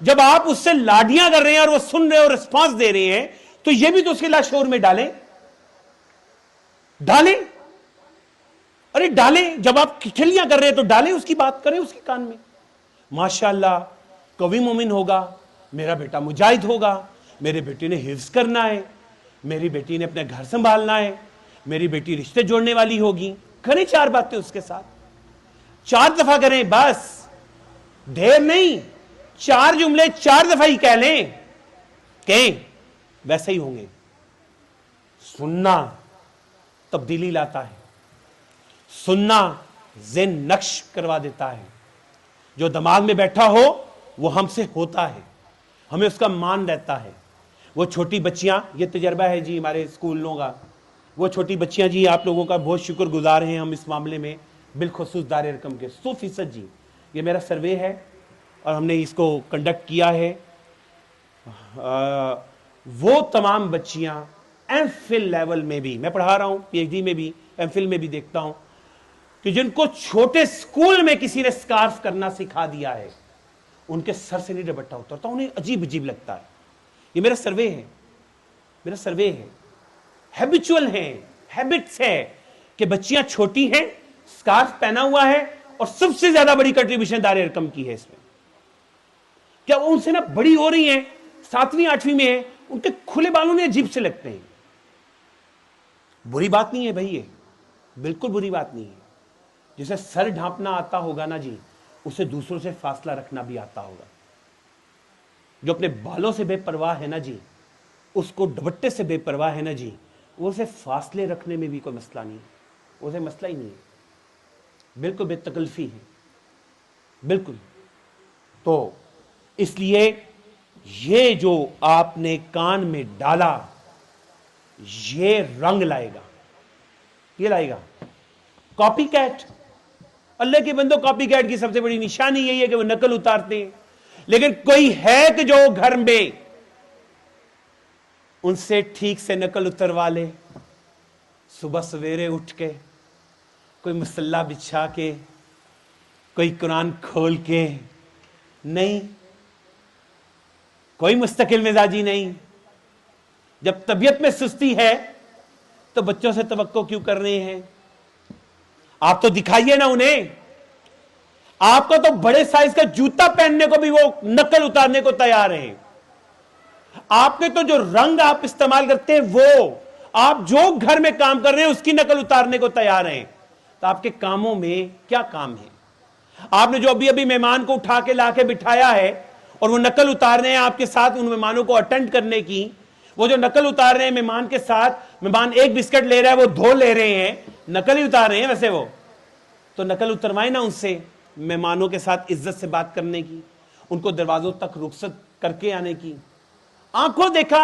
Speaker 1: جب آپ اس سے لاڈیاں کر رہے ہیں اور وہ سن رہے اور رسپانس دے رہے ہیں تو یہ بھی تو اس کے لاشعور میں ڈالیں. ارے ڈالیں، جب آپ کھٹلیاں کر رہے ہیں تو ڈالیں، اس کی بات کریں اس کے کان میں. ماشاءاللہ قوی مومن ہوگا، میرا بیٹا مجاہد ہوگا، میرے بیٹے نے حفظ کرنا ہے، میری بیٹی نے اپنے گھر سنبھالنا ہے، میری بیٹی رشتے جوڑنے والی ہوگی. کریں 4 باتیں اس کے ساتھ، 4 دفعہ کریں، بس ڈھیر نہیں. 4 جملے 4 دفعہ ہی کہہ لیں، کہیں ویسے ہی ہوں گے. سننا تبدیلی لاتا ہے، سننا ذہن نقش کروا دیتا ہے. جو دماغ میں بیٹھا ہو وہ ہم سے ہوتا ہے، ہمیں اس کا مان رہتا ہے. وہ چھوٹی بچیاں، یہ تجربہ ہے جی ہمارے اسکولوں کا، وہ چھوٹی بچیاں جی آپ لوگوں کا بہت شکر گزار ہیں ہم اس معاملے میں، بالخصوص دار ارقم کے 100% جی. یہ میرا سروے ہے اور ہم نے اس کو کنڈکٹ کیا ہے. وہ تمام بچیاں ایم فل لیول میں بھی، میں پڑھا رہا ہوں پی ایچ ڈی میں بھی، ایم فل میں بھی دیکھتا ہوں کہ جن کو چھوٹے سکول میں کسی نے سکارف کرنا سکھا دیا ہے، ان کے سر سے نہیں دوپٹہ اترتا، انہیں عجیب عجیب لگتا ہے. یہ میرا سروے ہے، میرا سروے ہے. ہیبیچول ہیں، ہیبٹس ہے کہ بچیاں چھوٹی ہیں، سکارف پہنا ہوا ہے، اور سب سے زیادہ بڑی کنٹریبیوشن دار ارقم کی ہے اس میں. کیا وہ ان سے نہ بڑی ہو رہی ہیں، 7ویں 8ویں میں ہیں، ان کے کھلے بالوں میں عجیب سے لگتے ہیں. بری بات نہیں ہے بھائی، یہ بالکل بری بات نہیں ہے. جسے سر ڈھانپنا آتا ہوگا نا جی، اسے دوسروں سے فاصلہ رکھنا بھی آتا ہوگا. جو اپنے بالوں سے بے پرواہ ہے نا جی، اس کو دوپٹے سے بے پرواہ ہے نا جی، وہ اسے فاصلے رکھنے میں بھی کوئی مسئلہ نہیں ہے، اسے مسئلہ ہی نہیں ہے. بالکل بے تکلفی ہے، بالکل. تو اس لیے یہ جو آپ نے کان میں ڈالا یہ رنگ لائے گا، یہ لائے گا. کاپی کیٹ، اللہ کے بندوں، کاپی کیٹ کی سب سے بڑی نشانی یہی ہے کہ وہ نقل اتارتے ہیں. لیکن کوئی ہے کہ جو گھر میں ان سے ٹھیک سے نقل اتروا لے؟ صبح سویرے اٹھ کے کوئی مصلی بچھا کے، کوئی قرآن کھول کے، نہیں، کوئی مستقل مزاجی نہیں. جب طبیعت میں سستی ہے تو بچوں سے توقع کیوں کر رہے ہیں؟ آپ تو دکھائیے نا انہیں. آپ کا تو بڑے سائز کا جوتا پہننے کو بھی وہ نقل اتارنے کو تیار ہیں. آپ کے تو جو رنگ آپ استعمال کرتے ہیں، وہ آپ جو گھر میں کام کر رہے ہیں اس کی نقل اتارنے کو تیار ہیں. تو آپ کے کاموں میں کیا کام ہے؟ آپ نے جو ابھی ابھی مہمان کو اٹھا کے لا کے بٹھایا ہے اور وہ نقل اتار رہے ہیں آپ کے ساتھ ان مہمانوں کو اٹینڈ کرنے کی، وہ جو نقل اتار رہے ہیں مہمان کے ساتھ، مہمان ایک بسکٹ لے رہا ہے وہ 2 لے رہے ہیں، نقل ہی اتار رہے ہیں ویسے وہ. تو نقل اتروائیں نا ان سے مہمانوں کے ساتھ عزت سے بات کرنے کی, ان کو دروازوں تک رخصت کر کے آنے کی. آنکھوں دیکھا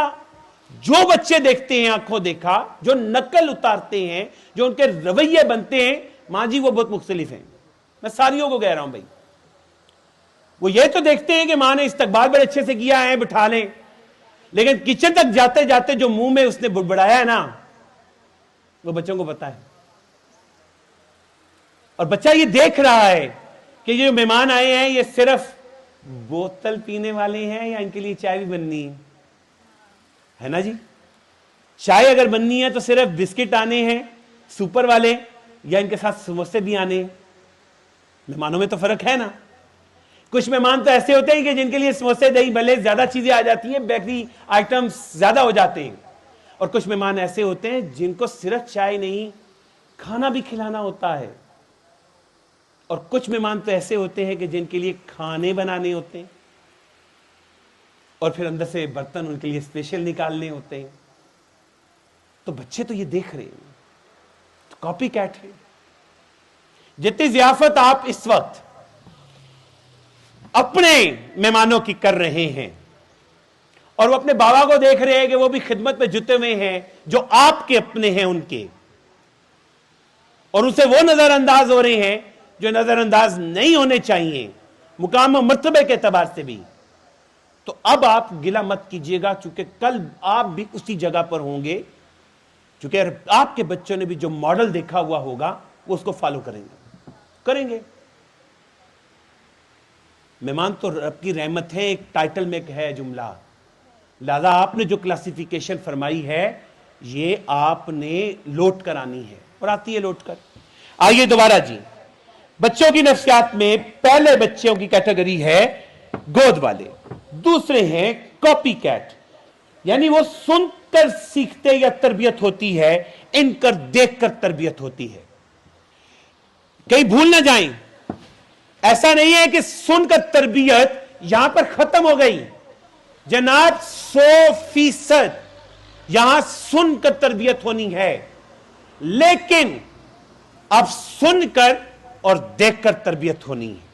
Speaker 1: جو بچے دیکھتے ہیں, آنکھوں دیکھا جو نقل اتارتے ہیں, جو ان کے رویے بنتے ہیں, ماں جی وہ بہت مختلف ہیں. میں ساریوں کو کہہ رہا ہوں بھائی, وہ یہ تو دیکھتے ہیں کہ ماں نے استقبال بڑے اچھے سے کیا ہے, بٹھا لیں, لیکن کچن تک جاتے جاتے جو منہ میں اس نے بڑبڑایا ہے نا, وہ بچوں کو پتا ہے. اور بچہ یہ دیکھ رہا ہے کہ یہ جو مہمان آئے ہیں یہ صرف بوتل پینے والے ہیں یا ان کے لیے چائے بھی بننی ہے نا جی. چائے اگر بننی ہے تو صرف بسکٹ آنے ہیں سپر والے, یا ان کے ساتھ سموسے بھی آنے ہیں. مہمانوں میں تو فرق ہے نا. کچھ مہمان تو ایسے ہوتے ہیں کہ جن کے لیے سموسے دہی بھلے زیادہ چیزیں آ جاتی ہیں, بیکری آئٹمز زیادہ ہو جاتے ہیں. اور کچھ مہمان ایسے ہوتے ہیں جن کو صرف چائے نہیں کھانا بھی کھلانا ہوتا ہے. اور کچھ مہمان تو ایسے ہوتے ہیں کہ جن کے لیے کھانے بنانے ہوتے ہیں, اور پھر اندر سے برتن ان کے لیے اسپیشل نکالنے ہوتے ہیں. تو بچے تو یہ دیکھ رہے ہیں, تو کاپی کیٹ ہے. جتنی ضیافت آپ اس وقت اپنے مہمانوں کی کر رہے ہیں, اور وہ اپنے بابا کو دیکھ رہے ہیں کہ وہ بھی خدمت میں جتے ہوئے ہیں جو آپ کے اپنے ہیں ان کے, اور ان سے وہ نظر انداز ہو رہے ہیں جو نظر انداز نہیں ہونے چاہیے مقام و مرتبے کے اعتبار سے بھی, تو اب آپ گلہ مت کیجئے گا, چونکہ کل آپ بھی اسی جگہ پر ہوں گے. چونکہ آپ کے بچوں نے بھی جو ماڈل دیکھا ہوا ہوگا وہ اس کو فالو کریں گے. مہمان تو رب کی رحمت ہے, ایک ٹائٹل میں ہے جملہ, لہذا آپ نے جو کلاسیفیکیشن فرمائی ہے یہ آپ نے لوٹ کر آنی ہے, اور آتی ہے لوٹ کر. آئیے دوبارہ جی, بچوں کی نفسیات میں پہلے بچوں کی کیٹیگری ہے گود والے, دوسرے ہیں کاپی کیٹ, یعنی وہ سن کر سیکھتے یا تربیت ہوتی ہے, ان کر دیکھ کر تربیت ہوتی ہے. کہیں بھول نہ جائیں, ایسا نہیں ہے کہ سن کر تربیت یہاں پر ختم ہو گئی. جناب 100% یہاں سن کر تربیت ہونی ہے, لیکن اب سن کر اور دیکھ کر تربیت ہونی ہے.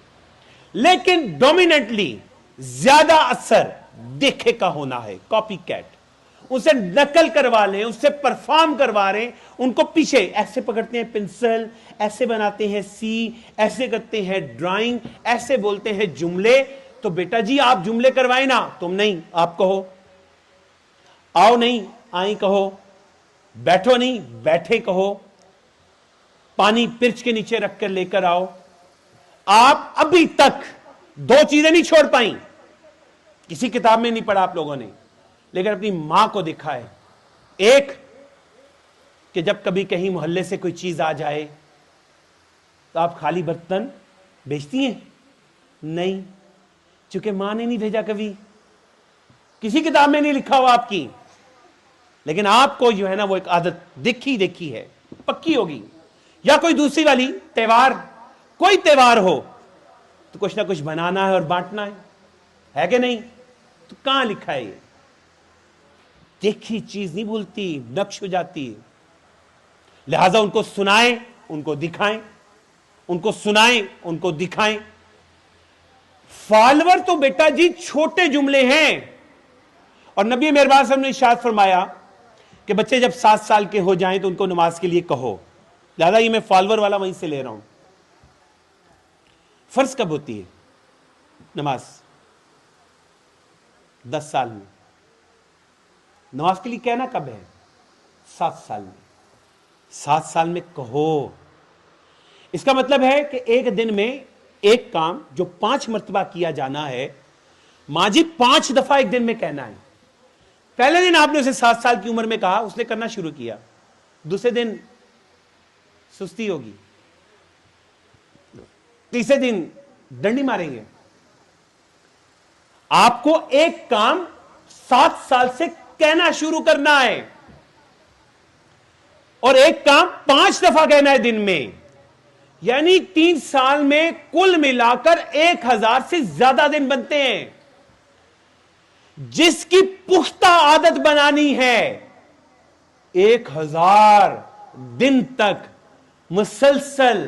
Speaker 1: لیکن ڈومیننٹلی زیادہ اثر دیکھے کا ہونا ہے. کاپی کیٹ, ان سے نقل کروا لیں, ان سے پرفارم کروا رہے ہیں, ان کو پیچھے ایسے پکڑتے ہیں پنسل, ایسے بناتے ہیں سی, ایسے کرتے ہیں ڈرائنگ, ایسے بولتے ہیں جملے. تو بیٹا جی آپ جملے کروائیں نا, تم نہیں آپ کہو, آؤ نہیں آئیں کہو, بیٹھو نہیں بیٹھے کہو, پانی پرچ کے نیچے رکھ کر لے کر آؤ. آپ ابھی تک دو چیزیں نہیں چھوڑ پائیں, کسی کتاب میں نہیں پڑھا آپ لوگوں نے, لیکن اپنی ماں کو دیکھا ہے. ایک کہ جب کبھی کہیں محلے سے کوئی چیز آ جائے تو آپ خالی برتن بیچتی ہیں؟ نہیں, چونکہ ماں نے نہیں بھیجا, کبھی کسی کتاب میں نہیں لکھا ہوا آپ کی, لیکن آپ کو جو ہے نا وہ ایک عادت دیکھی ہے, پکی ہوگی. یا کوئی دوسری والی تہوار, کوئی تہوار ہو تو کچھ نہ کچھ بنانا ہے اور بانٹنا ہے کہ نہیں؟ تو کہاں لکھا ہے یہ؟ دیکھی چیز نہیں بھولتی, نقش ہو جاتی ہے. لہذا ان کو سنائیں, ان کو دکھائیں, ان کو سنائیں, ان کو دکھائیں. فالور تو بیٹا جی چھوٹے جملے ہیں, اور نبی مہربان صاحب نے ارشاد فرمایا کہ بچے جب 7 سال کے ہو جائیں تو ان کو نماز کے لیے کہو. لہذا یہ میں فالور والا وہیں سے لے رہا ہوں. فرض کب ہوتی ہے نماز؟ 10 سال میں. نماز کے لیے کہنا کب ہے؟ 7 سال میں. 7 سال میں کہو. اس کا مطلب ہے کہ ایک دن میں ایک کام جو 5 مرتبہ کیا جانا ہے, ماں جی 5 دفعہ ایک دن میں کہنا ہے. پہلے دن آپ نے اسے 7 سال کی عمر میں کہا, اس نے کرنا شروع کیا, دوسرے دن سستی ہوگی, تیسرے دن ڈنڈی ماریں گے. آپ کو ایک کام 7 سال سے کہنا شروع کرنا ہے, اور ایک کام 5 دفعہ کہنا ہے دن میں, یعنی 3 سال میں کل ملا کر 1000 سے زیادہ دن بنتے ہیں. جس کی پختہ عادت بنانی ہے 1000 دن تک مسلسل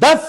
Speaker 1: 10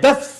Speaker 1: 10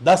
Speaker 1: 10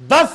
Speaker 1: 10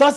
Speaker 1: 10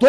Speaker 1: 2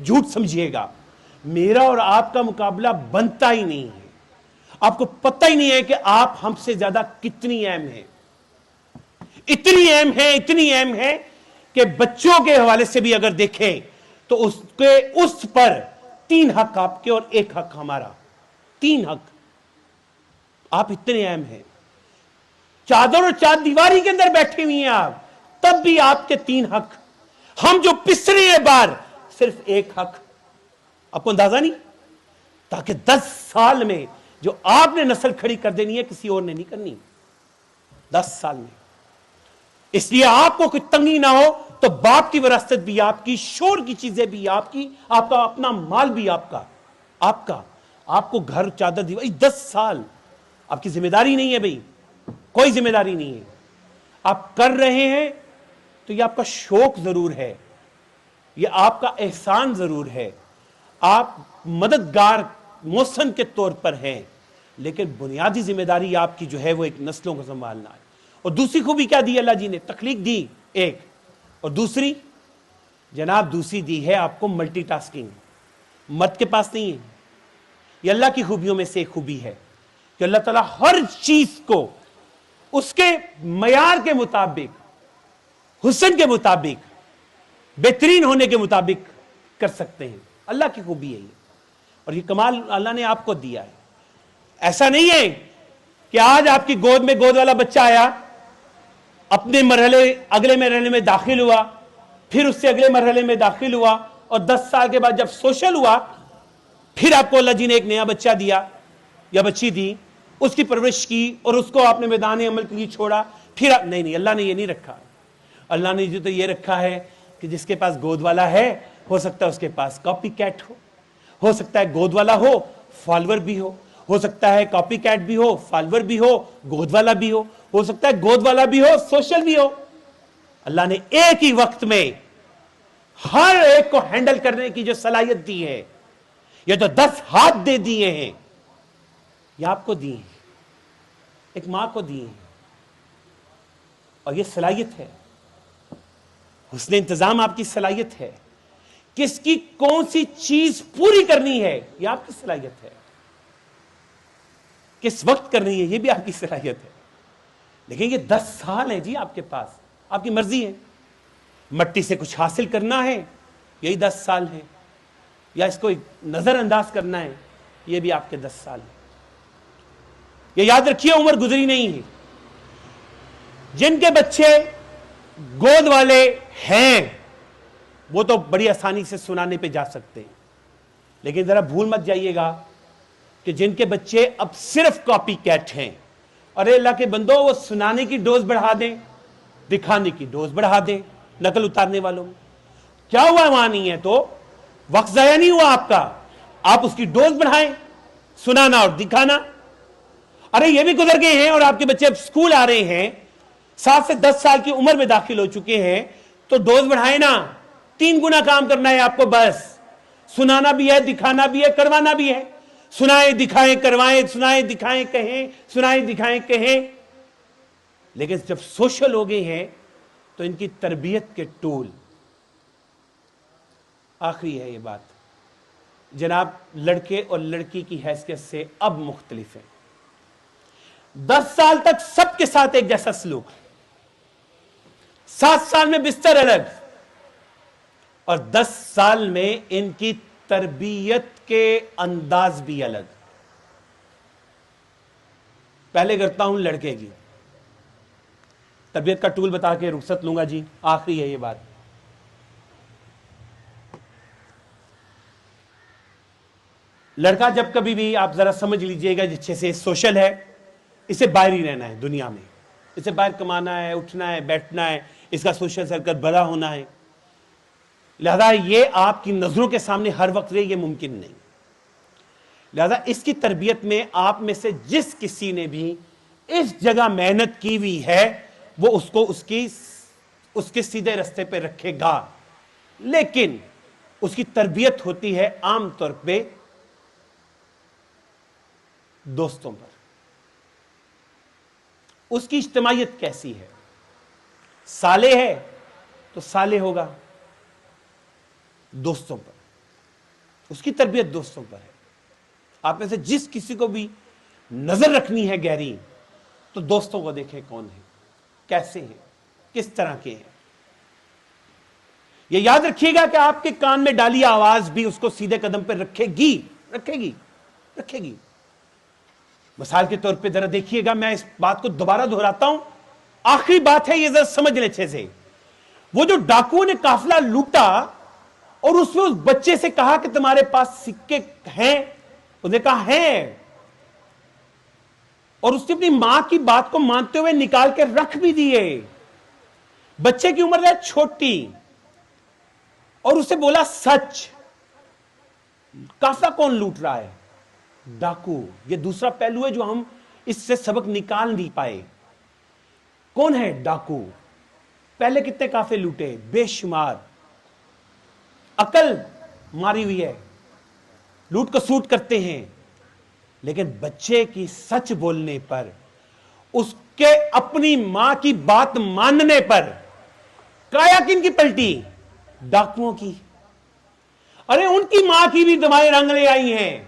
Speaker 1: جھوٹ سمجھیے گا، میرا اور آپ کا مقابلہ بنتا ہی نہیں ہے. آپ کو پتہ ہی نہیں ہے کہ آپ ہم سے زیادہ کتنی اہم ہیں. اتنی اہم ہے کہ بچوں کے حوالے سے بھی اگر دیکھیں تو اس پر 3 حق آپ کے اور 1 حق ہمارا. 3 حق. آپ اتنے اہم ہیں. چادر اور چار دیواری کے اندر بیٹھے ہوئی ہیں آپ، تب بھی آپ کے 3 حق. ہم جو پسرے ہیں باہر، صرف 1 حق. آپ کو اندازہ نہیں؟ تاکہ 10 سال میں جو آپ نے نسل کھڑی کر دینی ہے کسی اور نے نہیں کرنی. 10 سال میں. اس لیے آپ کو کوئی تنگی نہ ہو تو باپ کی وراثت بھی آپ کی، شور کی چیزیں بھی آپ کی، آپ کا اپنا مال بھی آپ کا. آپ کو گھر چادر دیواری 10 سال آپ کی ذمہ داری نہیں ہے بھائی، کوئی ذمہ داری نہیں ہے. آپ کر رہے ہیں تو یہ آپ کا شوق ضرور ہے، یہ آپ کا احسان ضرور ہے، آپ مددگار محسن کے طور پر ہیں، لیکن بنیادی ذمہ داری آپ کی جو ہے وہ ایک نسلوں کو سنبھالنا ہے. اور دوسری خوبی کیا دی اللہ جی نے؟ تخلیق دی ایک، اور دوسری جناب دوسری دی ہے آپ کو ملٹی ٹاسکنگ. مرد کے پاس نہیں ہے. یہ اللہ کی خوبیوں میں سے ایک خوبی ہے کہ اللہ تعالیٰ ہر چیز کو اس کے معیار کے مطابق، حسن کے مطابق، بہترین ہونے کے مطابق کر سکتے ہیں. اللہ کی خوبی ہے یہ، اور یہ کمال اللہ نے آپ کو دیا ہے. ایسا نہیں ہے کہ آج آپ کی گود میں گود والا بچہ آیا، اپنے اگلے مرحلے میں داخل ہوا، پھر اس سے اگلے مرحلے میں داخل ہوا، اور 10 سال کے بعد جب سوشل ہوا پھر آپ کو اللہ جی نے ایک نیا بچہ دیا یا بچی دی، اس کی پرورش کی اور اس کو آپ نے میدان عمل کے لیے چھوڑا. پھر نہیں، اللہ نے یہ نہیں رکھا. اللہ نے جو تو یہ رکھا ہے کہ جس کے پاس گود والا ہے، ہو سکتا ہے اس کے پاس کاپی کیٹ ہو سکتا ہے گود والا ہو فالوور بھی ہو سکتا ہے کاپی کیٹ بھی ہو، فالوور بھی ہو، گود والا بھی ہو سکتا ہے گود والا بھی ہو، سوشل بھی ہو. اللہ نے ایک ہی وقت میں ہر ایک کو ہینڈل کرنے کی جو صلاحیت دی ہے، یہ تو 10 ہاتھ دے دیے ہیں، یہ آپ کو دی ہیں، ایک ماں کو دی ہیں، اور یہ صلاحیت ہے. حسن انتظام آپ کی صلاحیت ہے. کس کی کون سی چیز پوری کرنی ہے یہ آپ کی صلاحیت ہے. کس وقت کرنی ہے یہ بھی آپ کی صلاحیت ہے. لیکن یہ 10 سال ہیں جی آپ کے پاس، آپ کی مرضی ہے. مٹی سے کچھ حاصل کرنا ہے، یہی 10 سال ہے، یا اس کو نظر انداز کرنا ہے، یہ بھی آپ کے 10 سال ہیں. یہ یاد رکھیے عمر گزری نہیں ہے. جن کے بچے گود والے ہیں وہ تو بڑی آسانی سے سنانے پہ جا سکتے ہیں، لیکن ذرا بھول مت جائیے گا کہ جن کے بچے اب صرف کاپی کیٹ ہیں، ارے اللہ کے بندو وہ سنانے کی ڈوز بڑھا دیں، دکھانے کی ڈوز بڑھا دیں نقل اتارنے والوں میں. کیا ہوا وہاں نہیں ہے تو وقت ضائع نہیں ہوا آپ کا. آپ اس کی ڈوز بڑھائیں، سنانا اور دکھانا. ارے یہ بھی گزر گئے ہیں اور آپ کے بچے اب سکول آ رہے ہیں، 7 سے 10 سال کی عمر میں داخل ہو چکے ہیں، تو ڈوز بڑھائیں نا. 3 گنا کام کرنا ہے آپ کو، بس سنانا بھی ہے، دکھانا بھی ہے، کروانا بھی ہے. سنائیں دکھائیں کروائیں، سنائیں دکھائیں کہیں، سنائیں دکھائیں کہیں. لیکن جب سوشل ہو گئے ہیں تو ان کی تربیت کے ٹول، آخری ہے یہ بات جناب، لڑکے اور لڑکی کی حیثیت سے اب مختلف ہے. 10 سال تک سب کے ساتھ ایک جیسا سلوک، 7 سال میں بستر الگ، اور 10 سال میں ان کی تربیت کے انداز بھی الگ. پہلے کرتا ہوں لڑکے کی تربیت کا ٹول بتا کے رخصت لوں گا جی، آخری ہے یہ بات. لڑکا جب کبھی بھی آپ ذرا سمجھ لیجئے گا جس سے سوشل ہے، اسے باہر ہی رہنا ہے دنیا میں، اسے باہر کمانا ہے، اٹھنا ہے، بیٹھنا ہے، اس کا سوشل سرکل بڑا ہونا ہے. لہذا یہ آپ کی نظروں کے سامنے ہر وقت رہے، یہ ممکن نہیں. لہذا اس کی تربیت میں آپ میں سے جس کسی نے بھی اس جگہ محنت کی ہوئی ہے وہ اس کو اس کے سیدھے رستے پہ رکھے گا. لیکن اس کی تربیت ہوتی ہے عام طور پہ دوستوں پر. اس کی اجتماعیت کیسی ہے؟ صالح ہے تو صالح ہوگا دوستوں پر. اس کی تربیت دوستوں پر ہے. آپ میں سے جس کسی کو بھی نظر رکھنی ہے گہری تو دوستوں کو دیکھیں کون ہے, کیسے ہیں, کس طرح کے ہیں. یہ یاد رکھیے گا کہ آپ کے کان میں ڈالی آواز بھی اس کو سیدھے قدم پہ رکھے گی. مثال کے طور پہ ذرا دیکھیے گا, میں اس بات کو دوبارہ دہراتا ہوں, آخری بات ہے یہ, ذرا سمجھ لیں اچھے سے. وہ جو ڈاکوؤں نے قافلہ لوٹا اور اس میں اس بچے سے کہا کہ تمہارے پاس سکے ہیں, اس نے کہا ہیں, اور اس نے اپنی ماں کی بات کو مانتے ہوئے نکال کے رکھ بھی دیے. بچے کی عمر ہے چھوٹی, اور اسے بولا سچ. قافلہ کون لوٹ رہا ہے؟ ڈاکو. یہ دوسرا پہلو ہے جو ہم اس سے سبق نکال نہیں پائے. کون ہے ڈاکو؟ پہلے کتنے قافلے لوٹے؟ بے شمار. عقل ماری ہوئی ہے, لوٹ کو سوٹ کرتے ہیں, لیکن بچے کی سچ بولنے پر, اس کے اپنی ماں کی بات ماننے پر کایا کن کی پلٹی؟ ڈاکوؤں کی. ارے ان کی ماں کی بھی دمائیں رنگنے آئی ہیں.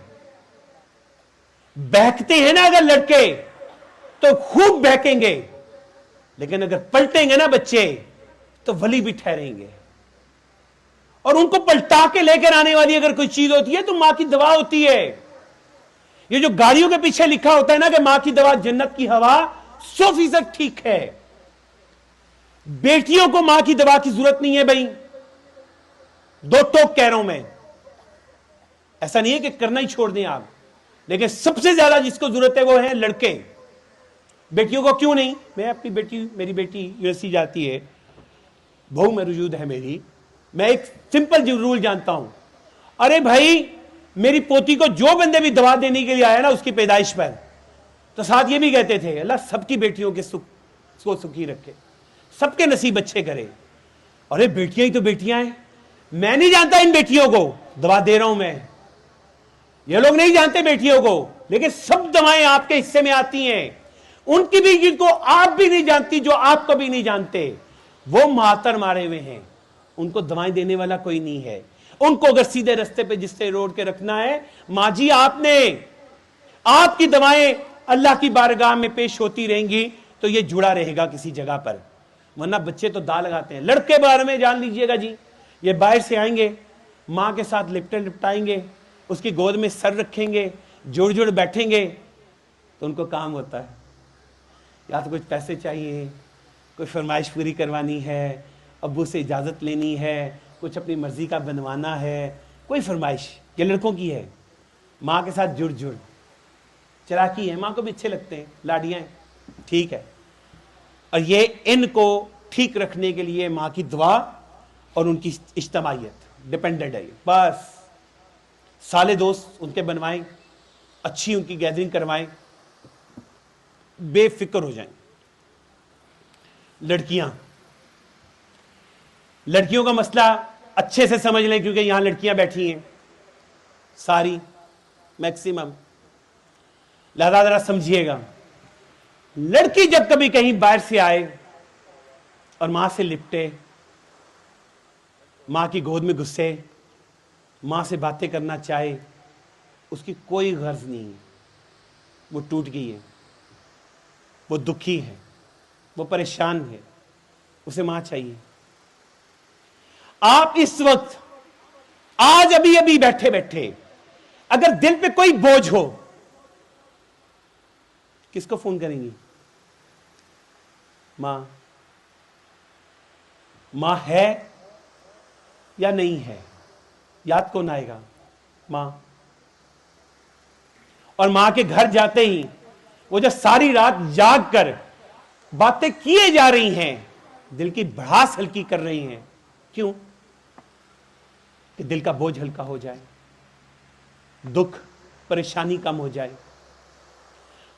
Speaker 1: بہکتے ہیں نا اگر لڑکے تو خوب بہکیں گے, لیکن اگر پلٹیں گے نا بچے تو ولی بھی ٹھہریں گے. اور ان کو پلٹا کے لے کر آنے والی اگر کوئی چیز ہوتی ہے تو ماں کی دوا ہوتی ہے. یہ جو گاڑیوں کے پیچھے لکھا ہوتا ہے نا کہ ماں کی دوا جنت کی ہوا, 100% ٹھیک ہے. بیٹیوں کو ماں کی دوا کی ضرورت نہیں ہے بھائی. 2 ٹوک کہہ رہا ہوں میں, ایسا نہیں ہے کہ کرنا ہی چھوڑ دیں آپ, لیکن سب سے زیادہ جس کو ضرورت ہے وہ ہیں لڑکے. بیٹیوں کو کیوں نہیں؟ میں اپنی میری بیٹی یونیورسٹی جاتی ہے, بہو میں موجود ہے میری, میں ایک سمپل رول جانتا ہوں. ارے بھائی میری پوتی کو جو بندے بھی دوا دینے کے لیے آیا نا اس کی پیدائش پر, تو ساتھ یہ بھی کہتے تھے اللہ سب کی بیٹیوں کے سکھ کو سکھی رکھے, سب کے نصیب اچھے کرے. ارے بیٹیاں ہی تو بیٹیاں ہیں, میں نہیں جانتا ان بیٹیوں کو, دوا دے رہا ہوں میں. یہ لوگ نہیں جانتے بیٹیوں کو, لیکن سب دوائیں آپ کے حصے میں آتی ہیں. ان کی بھی جن کو آپ بھی نہیں جانتی, جو آپ کو بھی نہیں جانتے, وہ معطر مارے ہوئے ہیں. ان کو دوائیں دینے والا کوئی نہیں ہے. ان کو اگر سیدھے رستے پہ جس سے روڈ کے رکھنا ہے, ماں جی آپ نے, آپ کی دوائیں اللہ کی بارگاہ میں پیش ہوتی رہیں گی تو یہ جڑا رہے گا کسی جگہ پر. ورنہ بچے تو دا لگاتے ہیں. لڑکے بارے میں جان لیجئے گا جی, یہ باہر سے آئیں گے, ماں کے ساتھ لپٹائیں گے, اس کی گود میں سر رکھیں گے, جڑ بیٹھیں گے, تو ان کو کام ہوتا ہے. یا تو کچھ پیسے چاہیے, کوئی فرمائش پوری کروانی ہے, ابو سے اجازت لینی ہے, کچھ اپنی مرضی کا بنوانا ہے, کوئی فرمائش. یہ لڑکوں کی ہے. ماں کے ساتھ جڑ چلاکی ہے, ماں کو بھی اچھے لگتے ہیں, لاڈیاں ہیں, ٹھیک ہے. اور یہ ان کو ٹھیک رکھنے کے لیے ماں کی دعا اور ان کی اجتماعیت ڈیپینڈنٹ ہے. بس سالے دوست ان کے بنوائیں, اچھی ان کی گیدرنگ کروائیں, بے فکر ہو جائیں. لڑکیوں کا مسئلہ اچھے سے سمجھ لیں, کیونکہ یہاں لڑکیاں بیٹھی ہیں ساری میکسیمم, لہذا ذرا سمجھیے گا. لڑکی جب کبھی کہیں باہر سے آئے اور ماں سے لپٹے, ماں کی گود میں گھسے, ماں سے باتیں کرنا چاہے, اس کی کوئی غرض نہیں ہے. وہ ٹوٹ گئی ہے, وہ دکھی ہے, وہ پریشان ہے, اسے ماں چاہیے. آپ اس وقت آج ابھی بیٹھے اگر دل پہ کوئی بوجھ ہو, کس کو فون کریں گی؟ ماں ہے یا نہیں ہے؟ یاد کون آئے گا؟ ماں. اور ماں کے گھر جاتے ہی وہ جو ساری رات جاگ کر باتیں کیے جا رہی ہیں, دل کی بھڑاس ہلکی کر رہی ہیں. کیوں؟ کہ دل کا بوجھ ہلکا ہو جائے, دکھ پریشانی کم ہو جائے.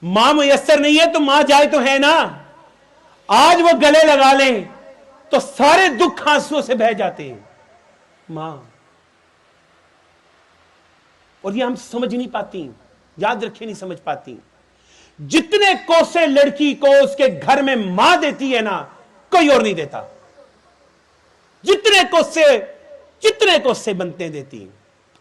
Speaker 1: ماں میسر نہیں ہے تو ماں جائے تو ہے نا. آج وہ گلے لگا لیں تو سارے دکھ آنسوں سے بہہ جاتے ہیں. ماں. اور یہ ہم سمجھ نہیں پاتی, یاد رکھے نہیں سمجھ پاتی. جتنے کوسے لڑکی کو اس کے گھر میں ماں دیتی ہے نا, کوئی اور نہیں دیتا. جتنے کوسے بنتے دیتی ہیں.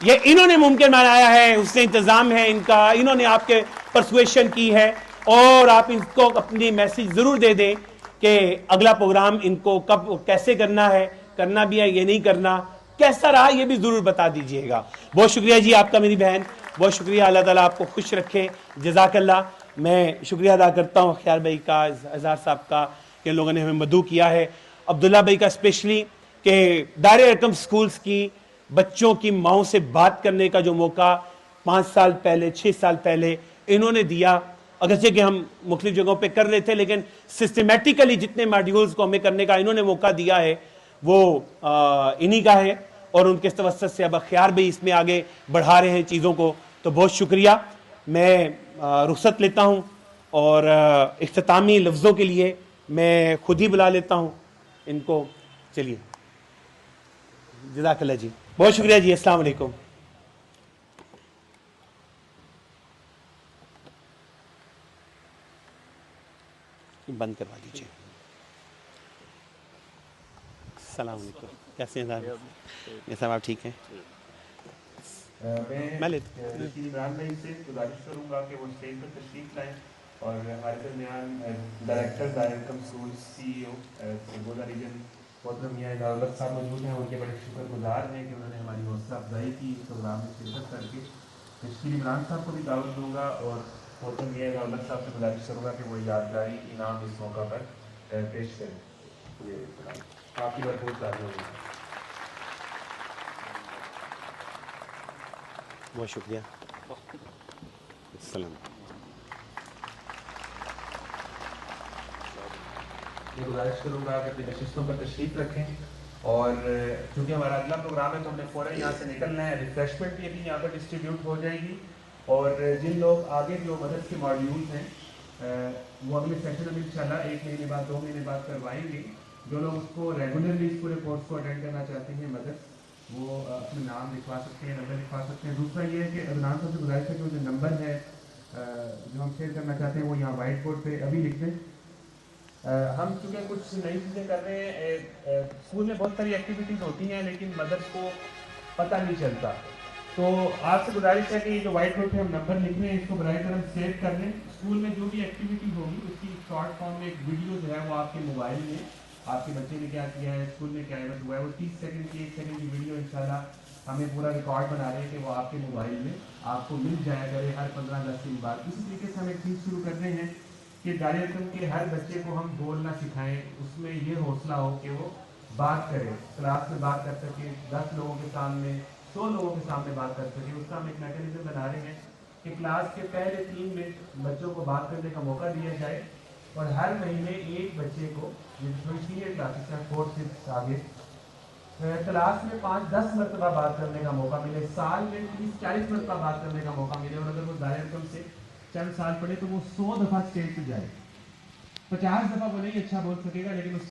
Speaker 1: یہ انہوں نے ممکن بنایا ہے، حسن انتظام ہے ان کا، انہوں نے آپ کے پرسویشن کی ہے، اور آپ ان کو اپنی میسیج ضرور دے دیں کہ اگلا پروگرام ان کو کب کیسے کرنا ہے، کرنا بھی ہے یہ نہیں کرنا، کیسا رہا یہ بھی ضرور بتا دیجئے گا۔ بہت شکریہ جی آپ کا میری بہن، بہت شکریہ، اللہ تعالیٰ آپ کو خوش رکھے، جزاک اللہ۔ میں شکریہ ادا کرتا ہوں خیال بھائی کا، اظہار صاحب کا، کہ ان لوگوں نے ہمیں مدعو کیا ہے، عبداللہ بھائی کا اسپیشلی، کہ دار ارقم سکولز کی بچوں کی ماؤں سے بات کرنے کا جو موقع 5 سال پہلے 6 سال پہلے انہوں نے دیا، اگرچہ کہ ہم مختلف جگہوں پہ کر رہے تھے لیکن سسٹمیٹیکلی جتنے ماڈیولز کو ہمیں کرنے کا انہوں نے موقع دیا ہے وہ انہی کا ہے، اور ان کے توسط سے اب اخیار بھی اس میں آگے بڑھا رہے ہیں چیزوں کو، تو بہت شکریہ۔ میں رخصت لیتا ہوں، اور اختتامی لفظوں کے لیے میں خود ہی بلا لیتا ہوں ان کو۔ چلیے، جزاک اللہ جی، بہت شکریہ جی، السلام علیکم۔ بند کروا دیجیے۔ السلام علیکم، کیسے ہیں صاحب؟ یہ صاحب آپ ٹھیک ہیں؟
Speaker 2: میں عمران بھائی سے گزارش کروں گا کہ وہ اسٹیج پر تشریف لائیں، اور ہمارے درمیان ڈائریکٹر دار ارقم اسکول سی ای او سرگودا ریجن محترم میاں دولت صاحب موجود ہیں، ان کے بڑے شکر گزار ہیں کہ انہوں نے ہماری حوصلہ افزائی کی اس پروگرام میں شرکت کر کے۔ تشکیل عمران صاحب کو بھی دعوت دوں گا، اور محترم میاں دولت صاحب سے گزارش کروں گا کہ وہ یادگاری انعام اس موقع پر پیش کریں۔ یہ آپ کی بھرپور تعریف ہوگی۔
Speaker 1: بہت شکریہ، السلام۔
Speaker 2: میں گزارش کروں گا کہ اپنی نشستوں پر تشریف رکھیں، اور چونکہ ہمارا اگلا پروگرام ہے تو ہم نے فوراً یہاں سے نکلنا ہے۔ ریفریشمنٹ بھی ابھی یہاں پر ڈسٹریبیوٹ ہو جائے گی، اور جن لوگ آگے جو مدرس کے ماڈیولز ہیں وہ اگلے سیشن میں انشاءاللہ 1 مہینے بعد 2 مہینے بعد کروائیں گے۔ جو لوگ اس کو ریگولرلی اس پورے کورس کو اٹینڈ کرنا چاہتے ہیں مدرس، وہ اپنے نام لکھوا سکتے ہیں، نمبر لکھوا سکتے ہیں۔ دوسرا یہ ہے کہ عدنان صاحب سے گزارش ہے کہ وہ جو نمبر ہے جو ہم شیئر کرنا چاہتے ہیں وہ یہاں وائٹ بورڈ پہ ابھی لکھ دیں۔ ہم چونکہ کچھ نئی چیزیں کر رہے ہیں، اسکول میں بہت ساری ایکٹیویٹیز ہوتی ہیں لیکن مدرس کو پتہ نہیں چلتا، تو آپ سے گزارش ہے کہ یہ جو وائٹ بورڈ پہ ہم نمبر لکھ رہے ہیں اس کو براہ کرم سیو کر لیں۔ اسکول میں جو بھی ایکٹیویٹی ہوگی اس کی شارٹ فارم میں ایک ویڈیو جو ہے وہ آپ کے موبائل میں، آپ کے بچے نے کیا کیا ہے، اسکول میں کیا ایونٹ ہوا ہے، وہ 30 سیکنڈ کی 1 سیکنڈ کی ویڈیو انشاءاللہ ہمیں پورا ریکارڈ بنا رہے ہیں کہ وہ آپ کے موبائل میں آپ کو مل جایا کرے ہر 15-10 دن بعد۔ اسی طریقے سے ہم ایک چیز شروع کر رہے ہیں کہ دار ارقم کے ہر بچے کو ہم بولنا سکھائیں، اس میں یہ حوصلہ ہو کہ وہ بات کرے، کلاس میں بات کر سکے، 10 لوگوں کے سامنے 100 لوگوں کے سامنے بات کر سکے۔ اس کا ہم ایک میکینزم بنا رہے ہیں کہ کلاس کے پہلے 3 منٹ بچوں کو بات کرنے کا موقع دیا جائے، اور ہر مہینے ایک بچے کو، جو تھوڑی سینئر کلاسز ہیں 4 سے آگے، کلاس میں 5-10 مرتبہ بات کرنے کا موقع ملے، سال میں 30-40 مرتبہ بات کرنے کا موقع ملے، اور اگر وہ دار ارقم سے چند سال پڑھے تو وہ 100 دفعہ اسٹیج پہ جائے۔ 50 دفعہ وہ نہیں اچھا بول سکے گا لیکن اس